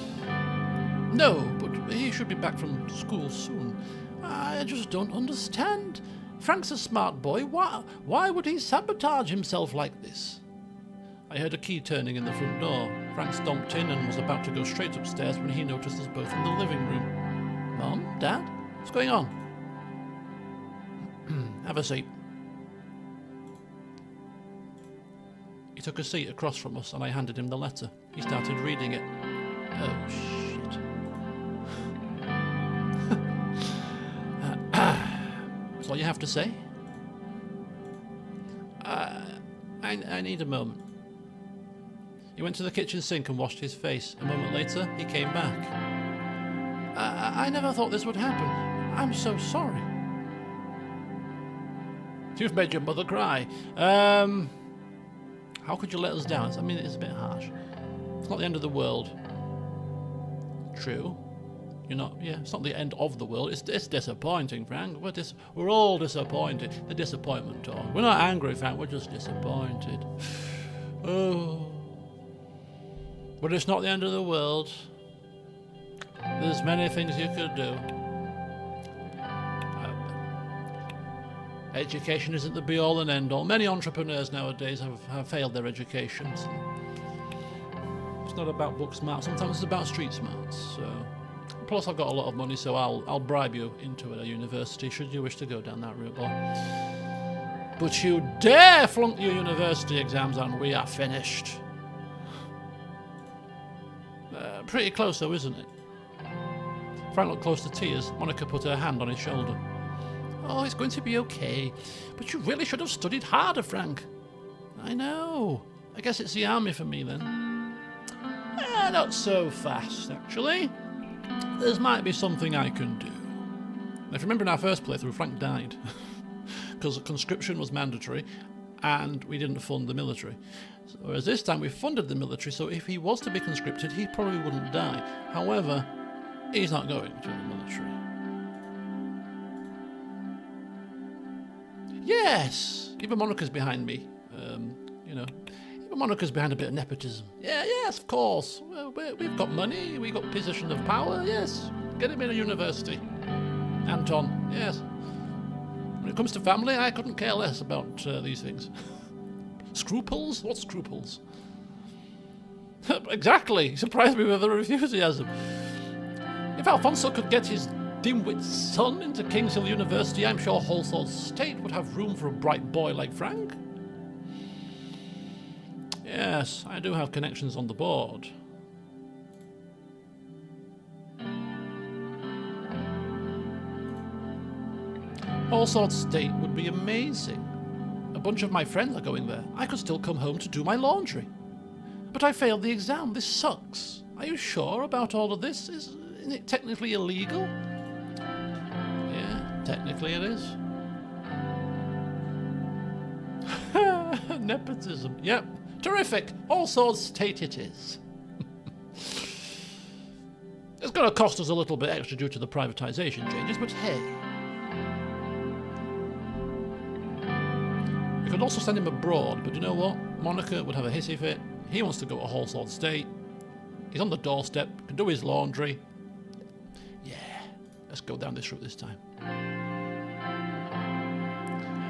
No, but he should be back from school soon. I just don't understand. Frank's a smart boy. Why would he sabotage himself like this? I heard a key turning in the front door. Frank stomped in and was about to go straight upstairs when he noticed us both in the living room. Mom? Dad? What's going on? Have a seat. He took a seat across from us and I handed him the letter. He started reading it. Oh, shit. That's all you have to say? I need a moment. He went to the kitchen sink and washed his face. A moment later, he came back. I never thought this would happen. I'm so sorry. You've made your mother cry. How could you let us down? I mean, it's a bit harsh. It's not the end of the world. True. You're not. Yeah, it's not the end of the world. It's disappointing, Frank. We're all disappointed. The disappointment talk. We're not angry, Frank. We're just disappointed. Oh. But it's not the end of the world. There's many things you could do. Education isn't the be-all and end-all. Many entrepreneurs nowadays have failed their educations. It's not about book smarts. Sometimes it's about street smarts. So. Plus, I've got a lot of money, so I'll bribe you into a university should you wish to go down that route, boy. But you dare flunk your university exams and we are finished. Pretty close though, isn't it? Frank looked close to tears. Monica put her hand on his shoulder. Oh, it's going to be okay. But you really should have studied harder, Frank. I know. I guess it's the army for me then. Not so fast, actually. There might be something I can do. Now, if you remember in our first playthrough, Frank died. Because conscription was mandatory and we didn't fund the military. Whereas this time we funded the military, so if he was to be conscripted, he probably wouldn't die. However, he's not going to the military. Yes! Even Monica's behind me. Even Monica's behind a bit of nepotism. Yeah, yes, of course. We've got money, we've got position of power, yes. Get him in a university. Anton, yes. When When it comes to family, I couldn't care less about these things. Scruples? What scruples? Exactly! Surprised me with their enthusiasm. If Alfonso could get his dimwit son into Kings Hill University, I'm sure Holsworth State would have room for a bright boy like Frank. Yes, I do have connections on the board. Holsworth State would be amazing. A bunch of my friends are going there. I could still come home to do my laundry. But I failed the exam. This sucks. Are you sure about all of this? Isn't it technically illegal? Yeah, technically it is. Nepotism. Yep. Terrific. Holsworth State it is. It's going to cost us a little bit extra due to the privatisation changes, but hey. We could also send him abroad, but you know what? Monica would have a hissy fit. He wants to go to Holsworth State. He's on the doorstep, can do his laundry. Yeah, let's go down this route this time.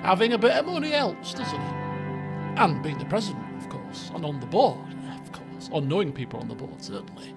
Having a bit of money helps, doesn't it? And being the president, of course. And on the board, of course. Or knowing people on the board, certainly.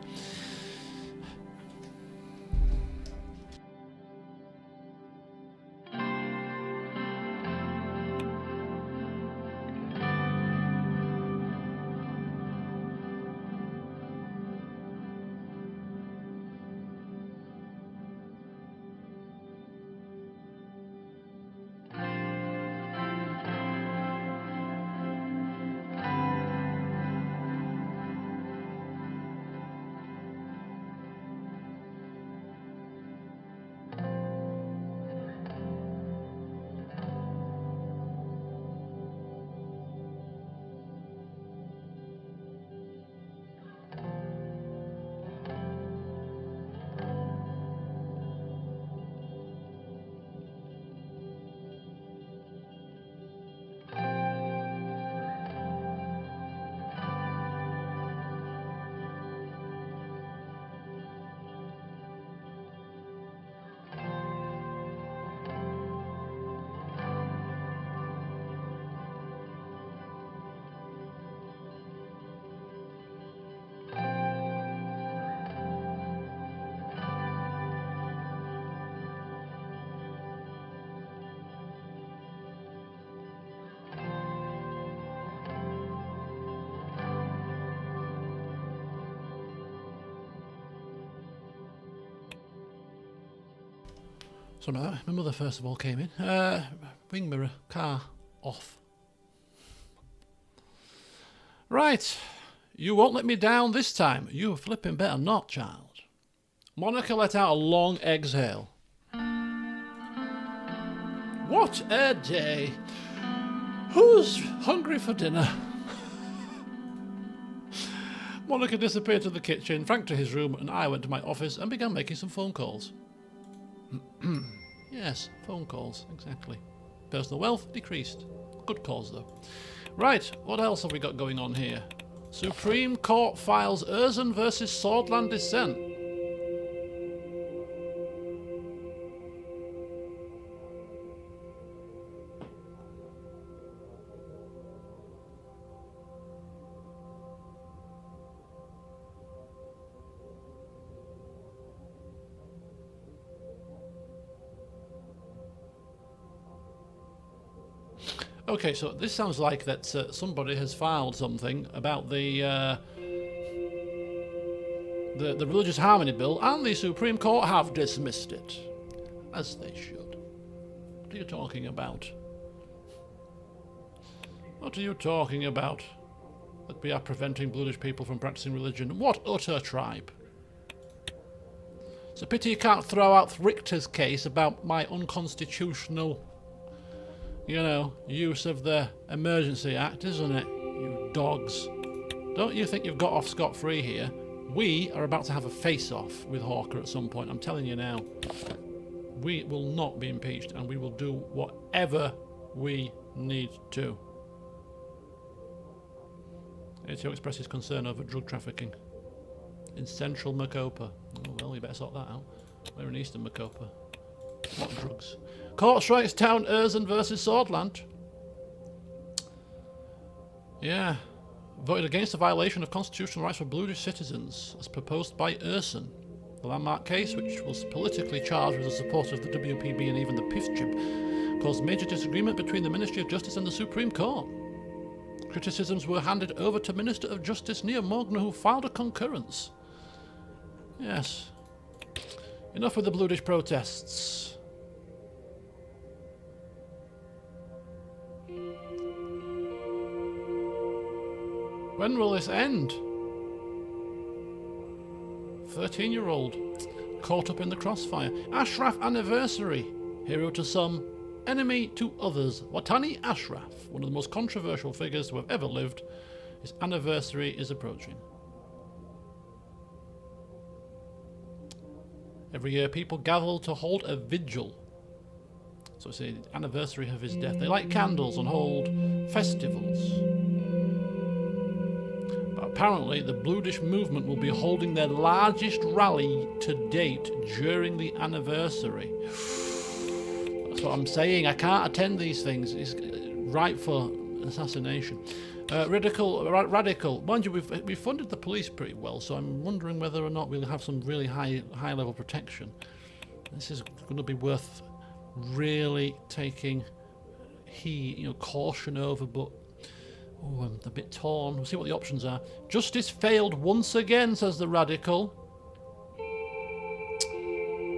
So now, my mother first of all came in. Wing mirror, car, off. Right, you won't let me down this time. You flipping better not, child. Monica let out a long exhale. What a day. Who's hungry for dinner? Monica disappeared to the kitchen, Frank to his room, and I went to my office and began making some phone calls. Yes, phone calls, exactly. Personal wealth decreased. Good cause, though. Right, what else have we got going on here? Supreme Court files Erzan versus Swordland Descent. Okay, so this sounds like that somebody has filed something about the Religious Harmony Bill, and the Supreme Court have dismissed it, as they should. What are you talking about? What are you talking about? That we are preventing Bloodish people from practicing religion? What utter tribe? It's a pity you can't throw out Richter's case about my unconstitutional, you know, use of the Emergency Act, isn't it? You dogs. Don't you think you've got off scot-free here? We are about to have a face-off with Hawker at some point, I'm telling you now. We will not be impeached, and we will do whatever we need to. ATO expresses concern over drug trafficking in central Macopa. Oh, well, you better sort that out. We're in eastern Macopa. What drugs? Court strikes town Erzen versus Swordland. Yeah. Voted against the violation of constitutional rights for Bluish citizens, as proposed by Erzen. The landmark case, which was politically charged with the support of the WPB and even the PIFJIB, caused major disagreement between the Ministry of Justice and the Supreme Court. Criticisms were handed over to Minister of Justice Nia Mogna, who filed a concurrence. Yes. Enough with the Bluish protests. When will this end? 13-year-old caught up in the crossfire. Ashraf anniversary. Hero to some, enemy to others. Watani Ashraf, one of the most controversial figures to have ever lived. His anniversary is approaching. Every year people gather to hold a vigil. So it's the anniversary of his death. They light candles and hold festivals. But apparently the Bluish movement will be holding their largest rally to date during the anniversary. That's what I'm saying. I can't attend these things. It's ripe for assassination. Radical. Mind you, we've funded the police pretty well, so I'm wondering whether or not we'll have some really high level protection. This is going to be worth really taking caution over, but I'm a bit torn. We'll see what the options are. Justice failed once again, says the Radical.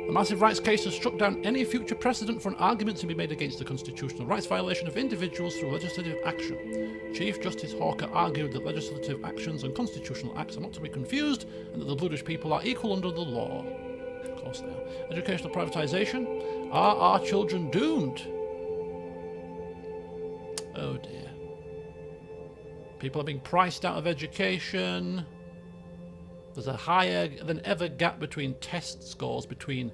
The massive rights case has struck down any future precedent for an argument to be made against the constitutional rights violation of individuals through legislative action. Chief Justice Hawker argued that legislative actions and constitutional acts are not to be confused and that the Bluish people are equal under the law. Of course they are. Educational privatisation. Are our children doomed? Oh dear. People are being priced out of education. There's a higher than ever gap between test scores between,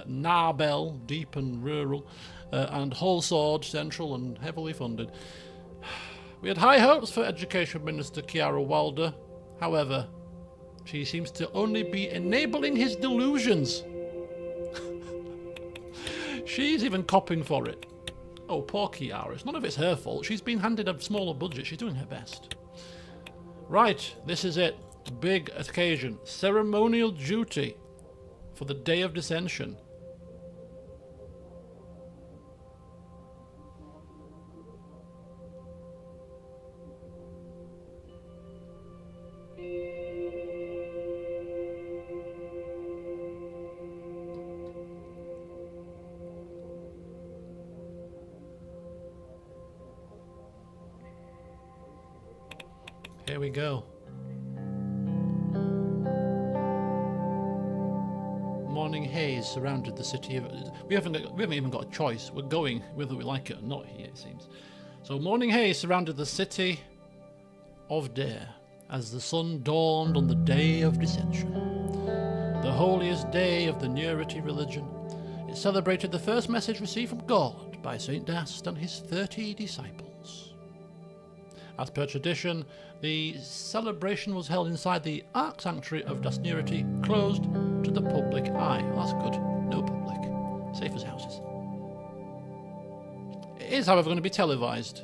Narbel, deep and rural, and Holsord, central and heavily funded. We had high hopes for Education Minister Kiara Wilder. However, she seems to only be enabling his delusions. She's even copping for it. Oh, poor Kiara. It's none of it's her fault. She's been handed a smaller budget. She's doing her best. Right, this is it. Big occasion. Ceremonial duty for the Day of Dissension. Here we go. Morning haze surrounded the city of... We haven't even got a choice. We're going whether we like it or not here, it seems. So morning haze surrounded the city of Dare as the sun dawned on the Day of Dissension, the holiest day of the Neurity religion. It celebrated the first message received from God by Saint Dast and his 30 disciples. As per tradition, the celebration was held inside the Ark Sanctuary of Dasnirity, closed to the public eye. Well, that's good. No public. Safe as houses. It is, however, going to be televised.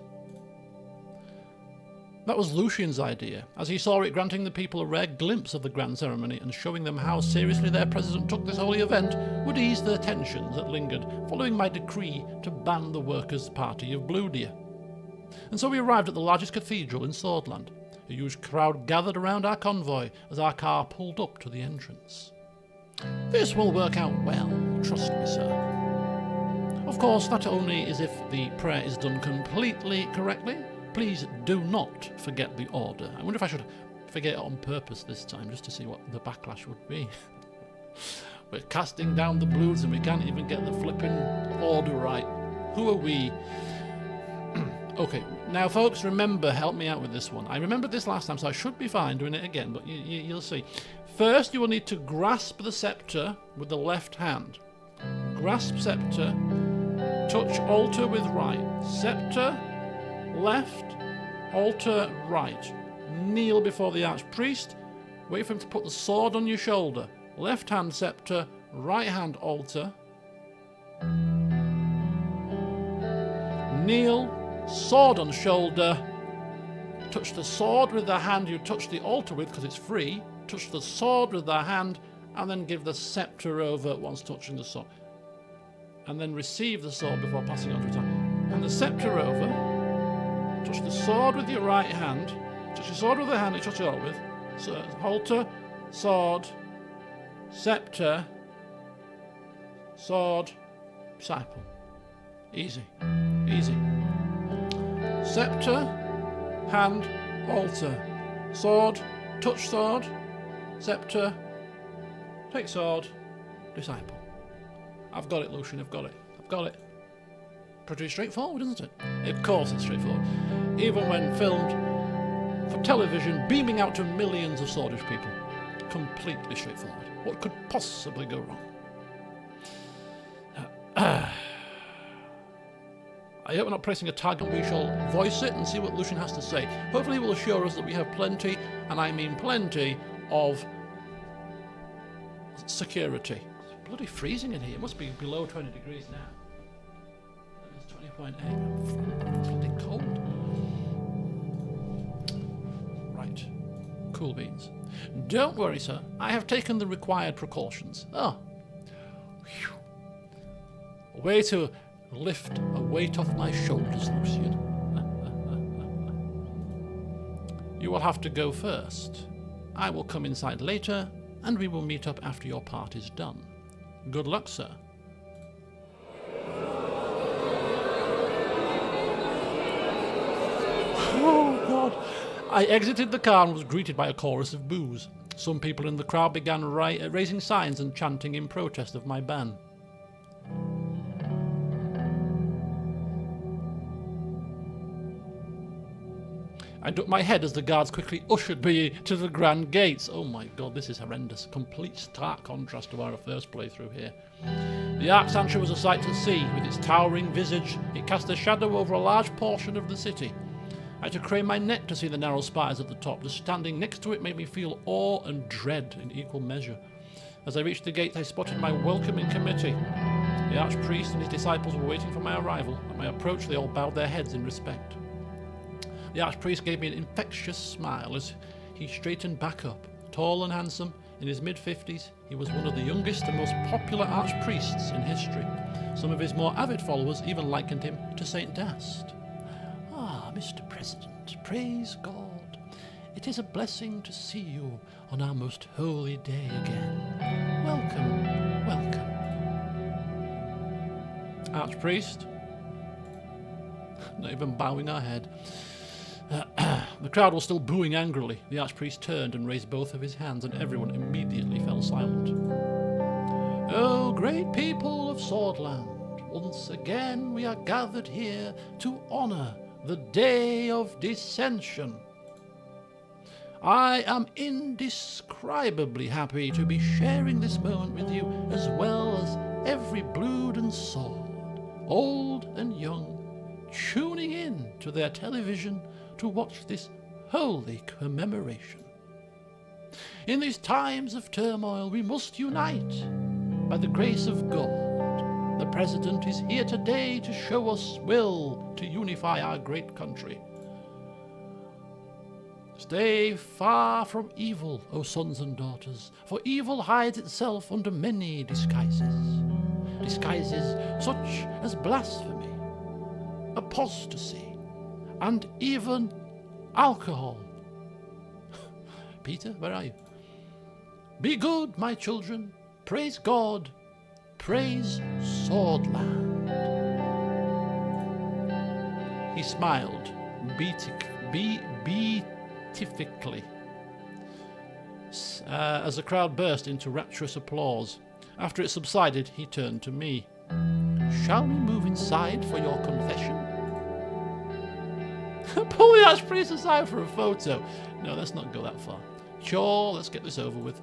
That was Lucian's idea, as he saw it granting the people a rare glimpse of the grand ceremony and showing them how seriously their president took this holy event would ease the tensions that lingered following my decree to ban the Workers' Party of Bluedeer. And so we arrived at the largest cathedral in Swordland. A huge crowd gathered around our convoy as our car pulled up to the entrance. This will work out well, trust me, sir. Of course, that only is if the prayer is done completely correctly. Please do not forget the order. I wonder if I should forget it on purpose this time, just to see what the backlash would be. We're casting down the blues and we can't even get the flipping order right. Who are we? Okay, now folks, remember, help me out with this one. I remembered this last time, so I should be fine doing it again, but you'll see. First, you will need to grasp the scepter with the left hand. Grasp scepter, touch altar with right. Scepter, left, altar, right. Kneel before the archpriest. Wait for him to put the sword on your shoulder. Left hand scepter, right hand altar, kneel, sword on shoulder, touch the sword with the hand you touch the altar with because it's free, touch the sword with the hand, and then give the scepter over once touching the sword. And then receive the sword before passing on to attack. And the scepter over, touch the sword with your right hand, touch your sword with the hand you touch it all with, so, halter, sword, scepter, sword, disciple. Easy, easy. Scepter, hand, altar, sword, touch sword, scepter, take sword, disciple. I've got it, Lucian, I've got it. I've got it. Pretty straightforward, isn't it? Of course it's straightforward. Even when filmed for television, beaming out to millions of swordish people. Completely straightforward. What could possibly go wrong? I hope we're not pressing a tag and we shall voice it and see what Lucian has to say. Hopefully he will assure us that we have plenty, and I mean plenty, of security. It's bloody freezing in here. It must be below 20 degrees now. It's 20.8. It's bloody cold. Right. Cool beans. Don't worry, sir. I have taken the required precautions. Oh. Whew. A way to lift a weight off my shoulders, Lucian. You will have to go first. I will come inside later, and we will meet up after your part is done. Good luck, sir. Oh, God. I exited the car and was greeted by a chorus of boos. Some people in the crowd began raising signs and chanting in protest of my ban. I ducked my head as the guards quickly ushered me to the grand gates. Oh my God, this is horrendous. Complete stark contrast to our first playthrough here. The Archsanctuary was a sight to see. With its towering visage, it cast a shadow over a large portion of the city. I had to crane my neck to see the narrow spires at the top. Just standing next to it made me feel awe and dread in equal measure. As I reached the gates, I spotted my welcoming committee. The Archpriest and his disciples were waiting for my arrival. At my approach, they all bowed their heads in respect. The Archpriest gave me an infectious smile as he straightened back up. Tall and handsome, in his mid-50s, he was one of the youngest and most popular Archpriests in history. Some of his more avid followers even likened him to Saint Dast. Ah, Mr. President, praise God. It is a blessing to see you on our most holy day again. Welcome, welcome. Archpriest? Not even bowing our head. The crowd was still booing angrily. The Archpriest turned and raised both of his hands, and everyone immediately fell silent. Oh, great people of Swordland, once again we are gathered here to honour the Day of Dissension. I am indescribably happy to be sharing this moment with you, as well as every blood and sword, old and young, tuning in to their television to watch this holy commemoration. In these times of turmoil, we must unite. By the grace of God, the President is here today to show us will to unify our great country. Stay far from evil, O sons and daughters, for evil hides itself under many disguises. Disguises such as blasphemy, apostasy, and even alcohol. Peter, where are you? Be good, my children. Praise God. Praise Swordland. He smiled beatifically as the crowd burst into rapturous applause. After it subsided, he turned to me. Shall we move inside for your confession? Pull the Archpriest aside for a photo. No, let's not go that far. Sure, let's get this over with.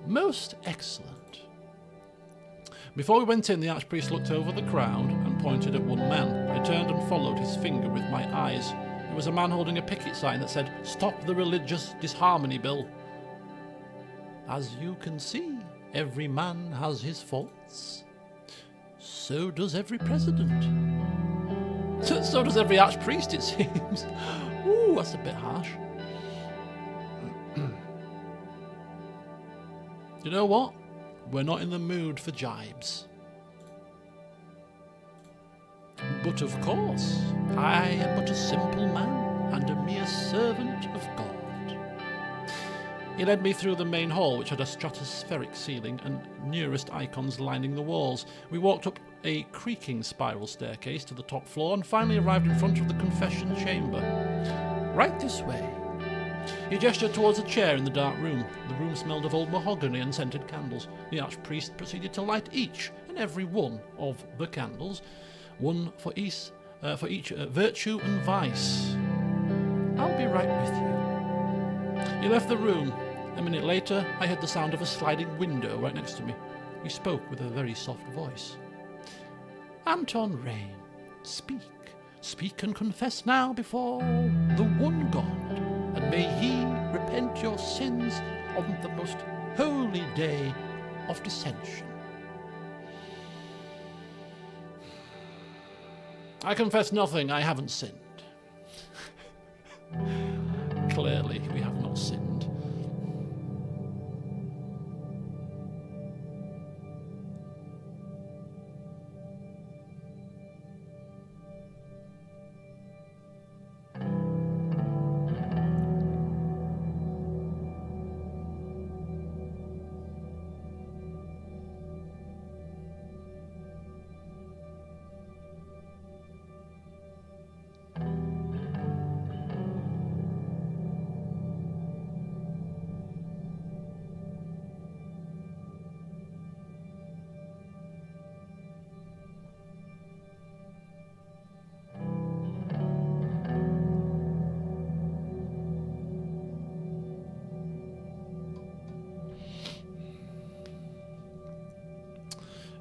Most excellent. Before we went in, the Archpriest looked over the crowd and pointed at one man. I turned and followed his finger with my eyes. It was a man holding a picket sign that said, "Stop the religious disharmony bill." As you can see, Every man has his faults. So does every president. So does every archpriest, it seems. Ooh, that's a bit harsh. You know what? We're not in the mood for jibes. But of course, I am but a simple man and a mere servant of God. He led me through the main hall, which had a stratospheric ceiling and nearest icons lining the walls. We walked up a creaking spiral staircase to the top floor and finally arrived in front of the confession chamber. Right this way. He gestured towards a chair in the dark room. The room smelled of old mahogany and scented candles. The archpriest proceeded to light each and every one of the candles, one for each virtue and vice. I'll be right with you. He left the room. A minute later, I heard the sound of a sliding window right next to me. He spoke with a very soft voice. Anton Rayne, speak. Speak and confess now before the one God, and may he repent your sins on the most holy day of dissension. I confess nothing, I haven't sinned. Clearly, we have not sinned.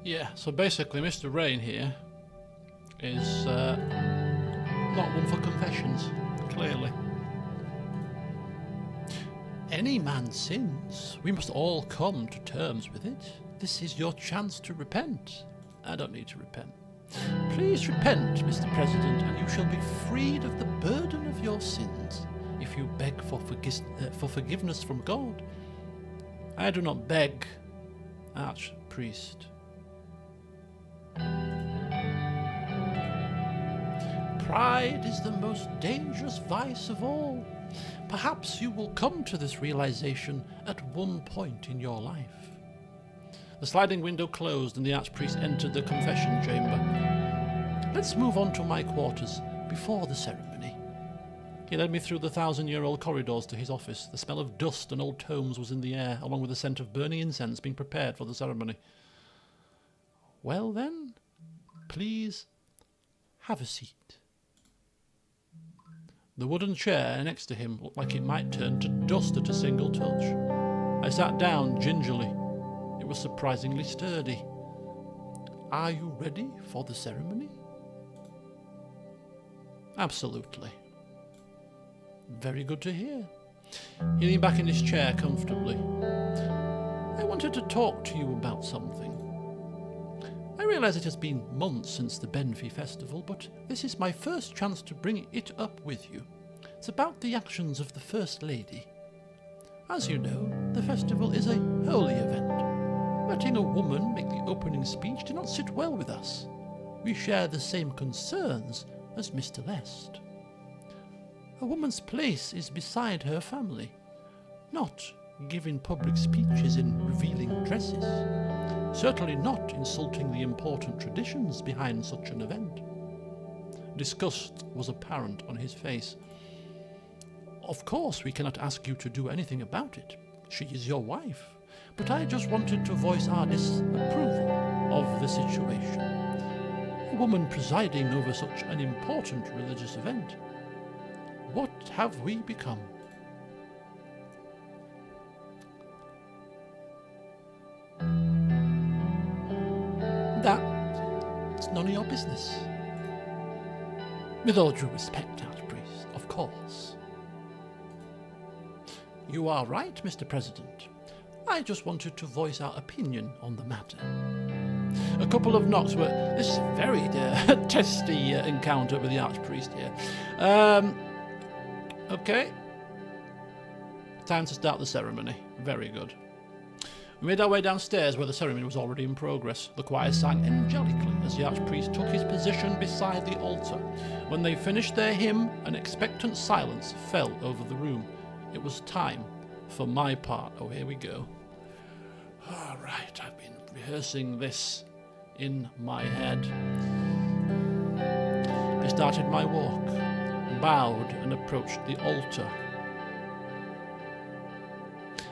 Yeah, so basically Mr. Rayne here is not one for confessions, clearly. Any man sins. We must all come to terms with it. This is your chance to repent. I don't need to repent. Please repent, Mr. President, and you shall be freed of the burden of your sins if you beg for forgiveness from God. I do not beg, Archpriest. Pride is the most dangerous vice of all. Perhaps you will come to this realization at one point in your life. The sliding window closed and the archpriest entered the confession chamber. Let's move on to my quarters before the ceremony. He led me through the 1,000-year-old corridors to his office. The smell of dust and old tomes was in the air, along with the scent of burning incense being prepared for the ceremony. Well then, please have a seat. The wooden chair next to him looked like it might turn to dust at a single touch. I sat down gingerly. It was surprisingly sturdy. Are you ready for the ceremony? Absolutely. Very good to hear. He leaned back in his chair comfortably. I wanted to talk to you about something. I realise it has been months since the Benfey Festival, but this is my first chance to bring it up with you. It's about the actions of the First Lady. As you know, the festival is a holy event. Letting a woman make the opening speech did not sit well with us. We share the same concerns as Mr. Lest. A woman's place is beside her family, not giving public speeches in revealing dresses. Certainly not insulting the important traditions behind such an event. Disgust was apparent on his face. Of course, we cannot ask you to do anything about it. She is your wife. But I just wanted to voice our disapproval of the situation. A woman presiding over such an important religious event. What have we become? That's none of your business. With all due respect, Archpriest, of course. You are right, Mr. President. I just wanted to voice our opinion on the matter. A couple of knocks were... This is a very testy encounter with the Archpriest here. Okay. Time to start the ceremony. Very good. We made our way downstairs where the ceremony was already in progress. The choir sang angelically as the Archpriest took his position beside the altar. When they finished their hymn, an expectant silence fell over the room. It was time for my part. Oh, here we go. All right, I've been rehearsing this in my head. I started my walk, bowed and approached the altar.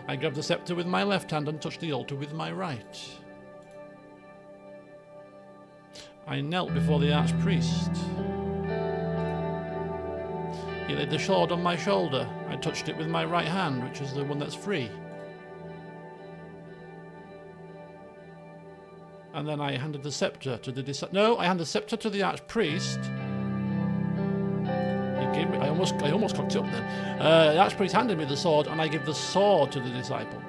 I grabbed the scepter with my left hand and touched the altar with my right. I knelt before the Archpriest. He laid the sword on my shoulder. I touched it with my right hand, which is the one that's free. And then I handed the scepter to the I handed the scepter to the Archpriest. He gave me, I almost cocked it up then. The Archpriest handed me the sword, and I gave the sword to the disciple.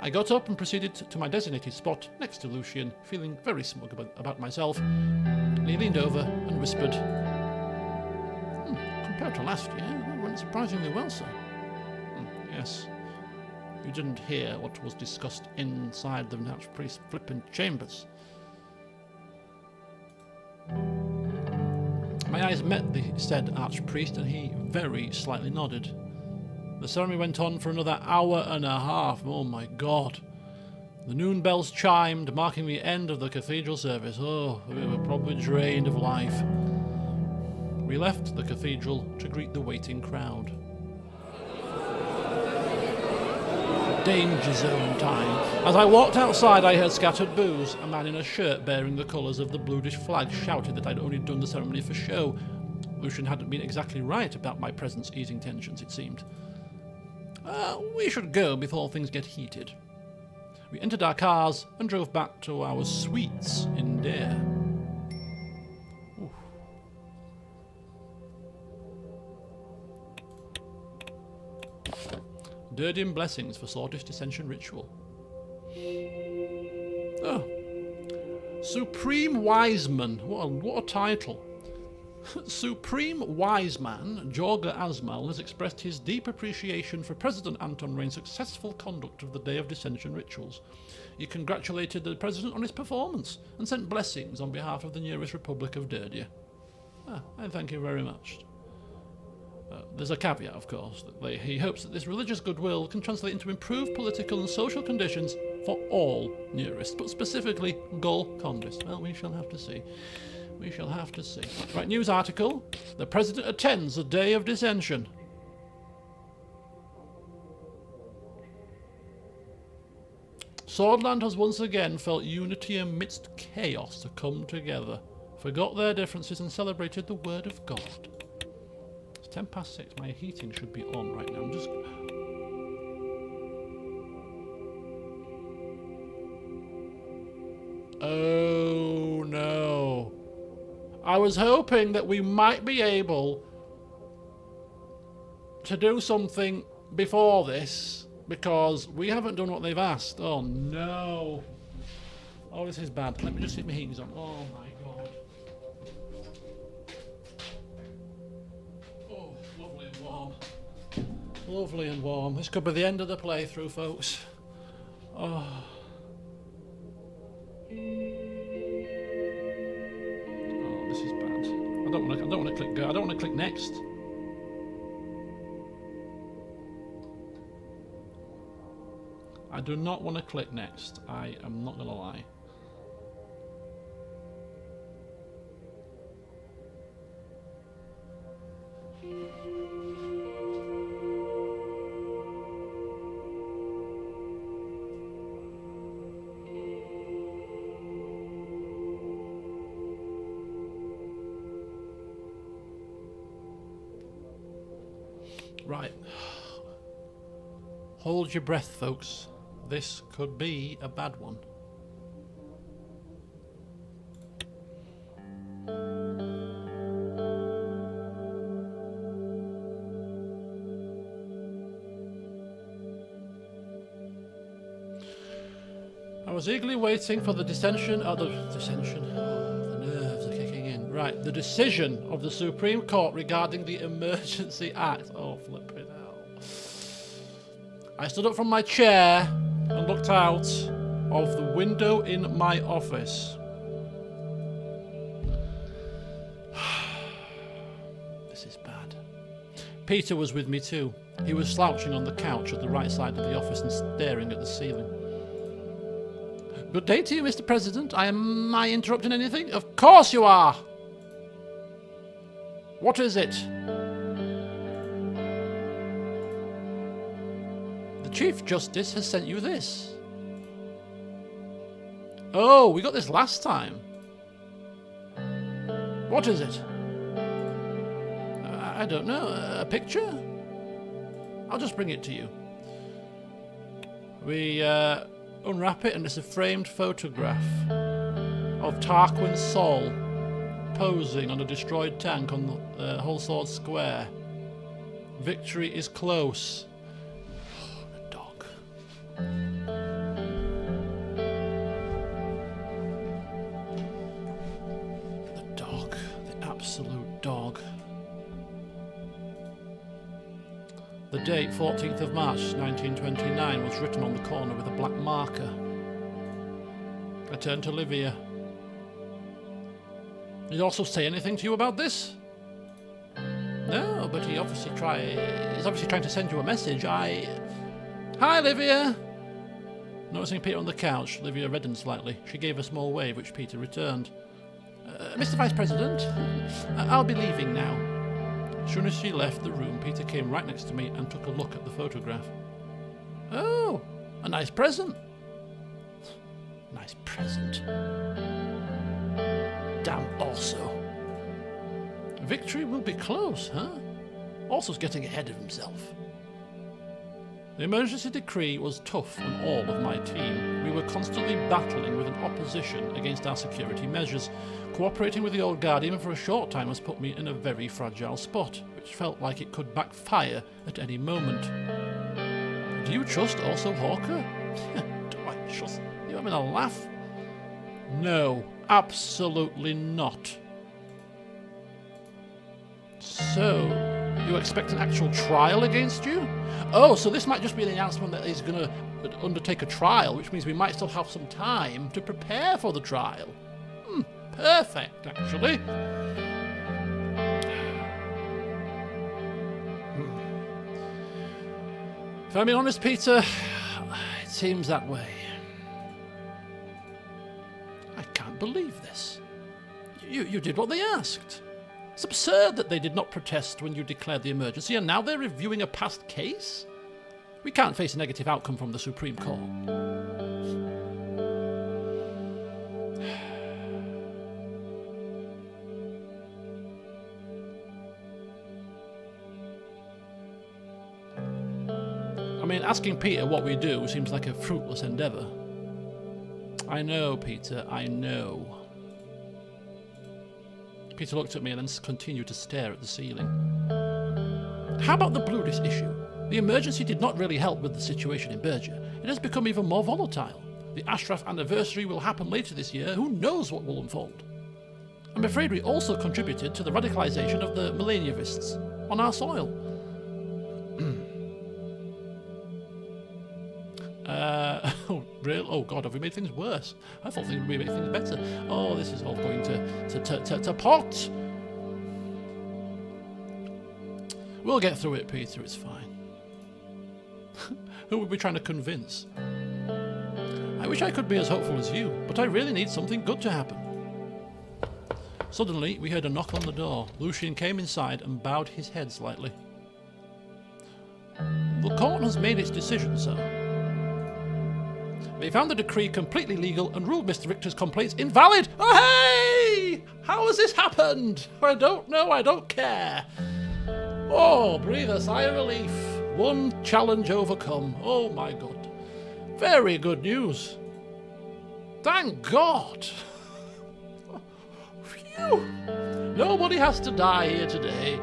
I got up and proceeded to my designated spot next to Lucian, feeling very smug about myself. And he leaned over and whispered, compared to last year, that went surprisingly well, sir. Yes. You didn't hear what was discussed inside the Archpriest's flippant chambers. My eyes met the said Archpriest, and he very slightly nodded. The ceremony went on for another hour and a half. Oh my God. The noon bells chimed, marking the end of the cathedral service. Oh, we were probably drained of life. We left the cathedral to greet the waiting crowd. Danger zone time. As I walked outside, I heard scattered boos. A man in a shirt bearing the colours of the Bluish flag shouted that I'd only done the ceremony for show. Lucian hadn't been exactly right about my presence easing tensions, it seemed. We should go before things get heated. We entered our cars and drove back to our suites in Dare. Oof. Dirdian blessings for Swordfish Dissension Ritual. Oh. Supreme Wiseman. What a title. Supreme Wise Man, Jorga Asmal, has expressed his deep appreciation for President Anton Rayne's successful conduct of the Day of Dissension rituals. He congratulated the President on his performance and sent blessings on behalf of the nearest Republic of Derdia. I thank you very much. There's a caveat, of course, that he hopes that this religious goodwill can translate into improved political and social conditions for all nearists, but specifically Gol Condis. Well, we shall have to see. We shall have to see. Right, news article. The President attends the Day of Dissension. Swordland has once again felt unity amidst chaos to come together, forgot their differences and celebrated the word of God. It's 6:10. My heating should be on right now. I'm just... Oh no. I was hoping that we might be able to do something before this, because we haven't done what they've asked. Oh no. Oh, this is bad. Let me just see if my heating's on. Oh my God. Oh, lovely and warm. Lovely and warm. This could be the end of the playthrough, folks. Oh. This is bad. I don't want to click go. I don't want to click next. I do not want to click next. I am not going to lie. Right. Hold your breath, folks. This could be a bad one. was eagerly waiting for the dissension. Oh, the nerves are kicking in. Right, the decision of the Supreme Court regarding the Emergency Act. Oh, flipping hell. I stood up from my chair and looked out of the window in my office. This is bad. Peter was with me too. He was slouching on the couch at the right side of the office and staring at the ceiling. Good day to you, Mr. President. Am I interrupting anything? Of course you are! What is it? The Chief Justice has sent you this. Oh, we got this last time. What is it? I don't know. A picture? I'll just bring it to you. We unwrap it and it's a framed photograph of Tarquin Sol posing on a destroyed tank on the Hull Sword Square. Victory is close. The dog. The dog. The absolute dog. The date, 14th of March 1929, was written on the corner with a black marker. I turned to Livia. Did he also say anything to you about this? No, but he's obviously trying to send you a message. Hi, Livia! Noticing Peter on the couch, Livia reddened slightly. She gave a small wave, which Peter returned. Mr. Vice President, I'll be leaving now. As soon as she left the room, Peter came right next to me and took a look at the photograph. Oh, a nice present. Nice present. Damn also. Victory will be close, huh? Also's getting ahead of himself. The emergency decree was tough on all of my team. We were constantly battling with an opposition against our security measures. Cooperating with the old guard even for a short time has put me in a very fragile spot, which felt like it could backfire at any moment. Do you trust also Hawker? Do I trust? You having a laugh? No, absolutely not. So, you expect an actual trial against you? Oh, so this might just be an announcement that he's going to undertake a trial, which means we might still have some time to prepare for the trial. Perfect, actually. If I'm being honest, Peter, it seems that way. I can't believe this. You did what they asked. It's absurd that they did not protest when you declared the emergency, and now they're reviewing a past case? We can't face a negative outcome from the Supreme Court. I mean, asking Peter what we do seems like a fruitless endeavour. I know, Peter, I know. Peter looked at me and then continued to stare at the ceiling. How about the Blue Disc issue? The emergency did not really help with the situation in Berger. It has become even more volatile. The Ashraf anniversary will happen later this year. Who knows what will unfold? I'm afraid we also contributed to the radicalization of the millennialists on our soil. Oh, really? Oh, God, have we made things worse? I thought things would be making things better. Oh, this is all going to pot. We'll get through it, Peter. It's fine. Who would we trying to convince? I wish I could be as hopeful as you, but I really need something good to happen. Suddenly, we heard a knock on the door. Lucian came inside and bowed his head slightly. The court has made its decision, sir. They found the decree completely legal and ruled Mr. Richter's complaints invalid. Oh, hey! How has this happened? I don't know. I don't care. Oh, breathe a sigh of relief. One challenge overcome. Oh, my God. Very good news. Thank God. Phew. Nobody has to die here today.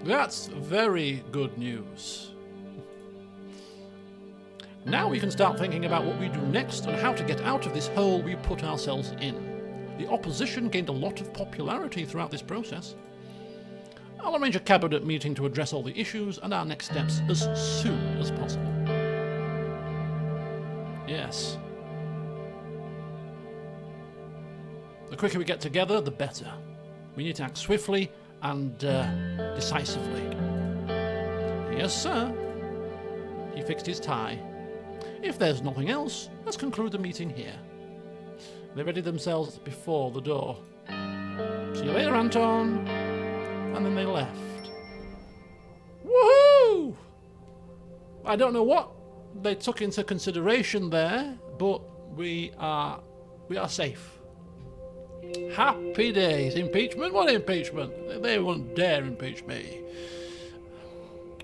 That's very good news. Now we can start thinking about what we do next and how to get out of this hole we put ourselves in. The opposition gained a lot of popularity throughout this process. I'll arrange a cabinet meeting to address all the issues and our next steps as soon as possible. Yes. The quicker we get together, the better. We need to act swiftly and decisively. Yes, sir. He fixed his tie. If there's nothing else, let's conclude the meeting here. They readied themselves before the door. See you later, Anton. And then they left. Woohoo! I don't know what they took into consideration there, but we are safe. Happy days. Impeachment? What impeachment? They wouldn't dare impeach me.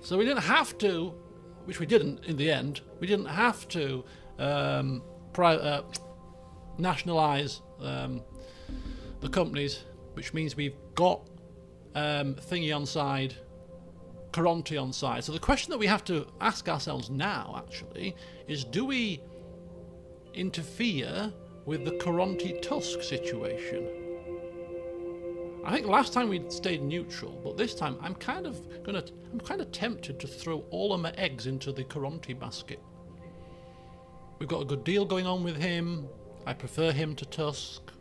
So we didn't have to, which we didn't in the end, we didn't have to nationalise the companies, which means we've got Thingy on side, Coronti on side. So the question that we have to ask ourselves now, actually, is do we interfere with the Coronti-Tusk situation? I think last time we stayed neutral, but this time I'm kind of tempted to throw all of my eggs into the Coronti basket. We've got a good deal going on with him. I prefer him to Tusk.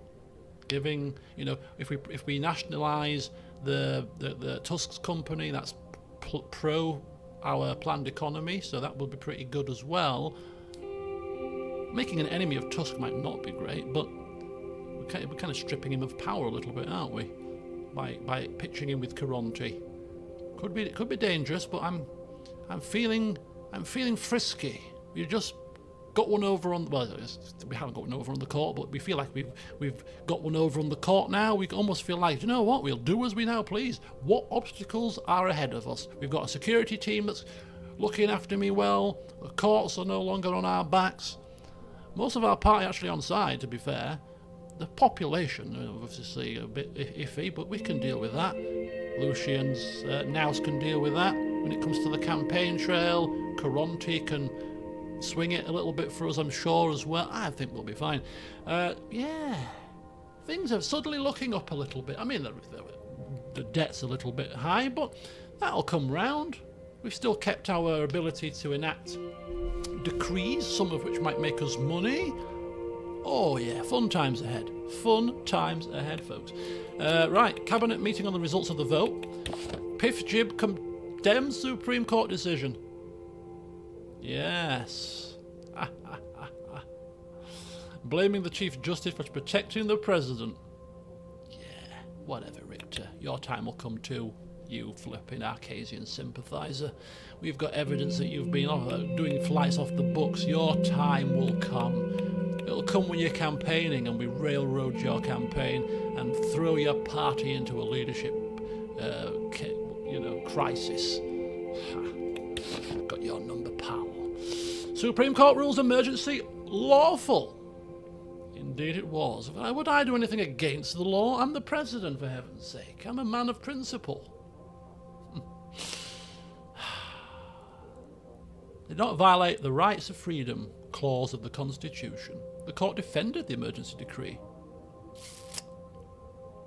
Giving, if we nationalise the Tusk's company, that's pro our planned economy, so that will be pretty good as well. Making an enemy of Tusk might not be great, but we're kind of stripping him of power a little bit, aren't we? By pitching him with Coronti. Could be dangerous, but I'm feeling frisky. We just got one over on, well, we haven't got one over on the court, but we feel like we've got one over on the court now. We almost feel like, you know what, we'll do as we now please. What obstacles are ahead of us? We've got a security team that's looking after me well. The courts are no longer on our backs. Most of our party actually on side, to be fair. The population, obviously a bit iffy, but we can deal with that. Lucian's Naus can deal with that. When it comes to the campaign trail, Coronti can swing it a little bit for us, I'm sure, as well. I think we'll be fine. Yeah, things are suddenly looking up a little bit. I mean, the debt's a little bit high, but that'll come round. We've still kept our ability to enact decrees, some of which might make us money. Oh yeah, fun times ahead. Fun times ahead, folks. Right, cabinet meeting on the results of the vote. Piff Jib condemns Supreme Court decision. Yes. Blaming the Chief Justice for protecting the President. Yeah, whatever, Richter. Your time will come too, you flipping Arcasian sympathiser. We've got evidence that you've been doing flights off the books. Your time will come. It'll come when you're campaigning and we railroad your campaign and throw your party into a leadership crisis. Got your number, pal. Supreme Court rules emergency lawful. Indeed it was. Why would I do anything against the law? I'm the president, for heaven's sake. I'm a man of principle. Did not violate the rights of freedom clause of the Constitution. The court defended the emergency decree.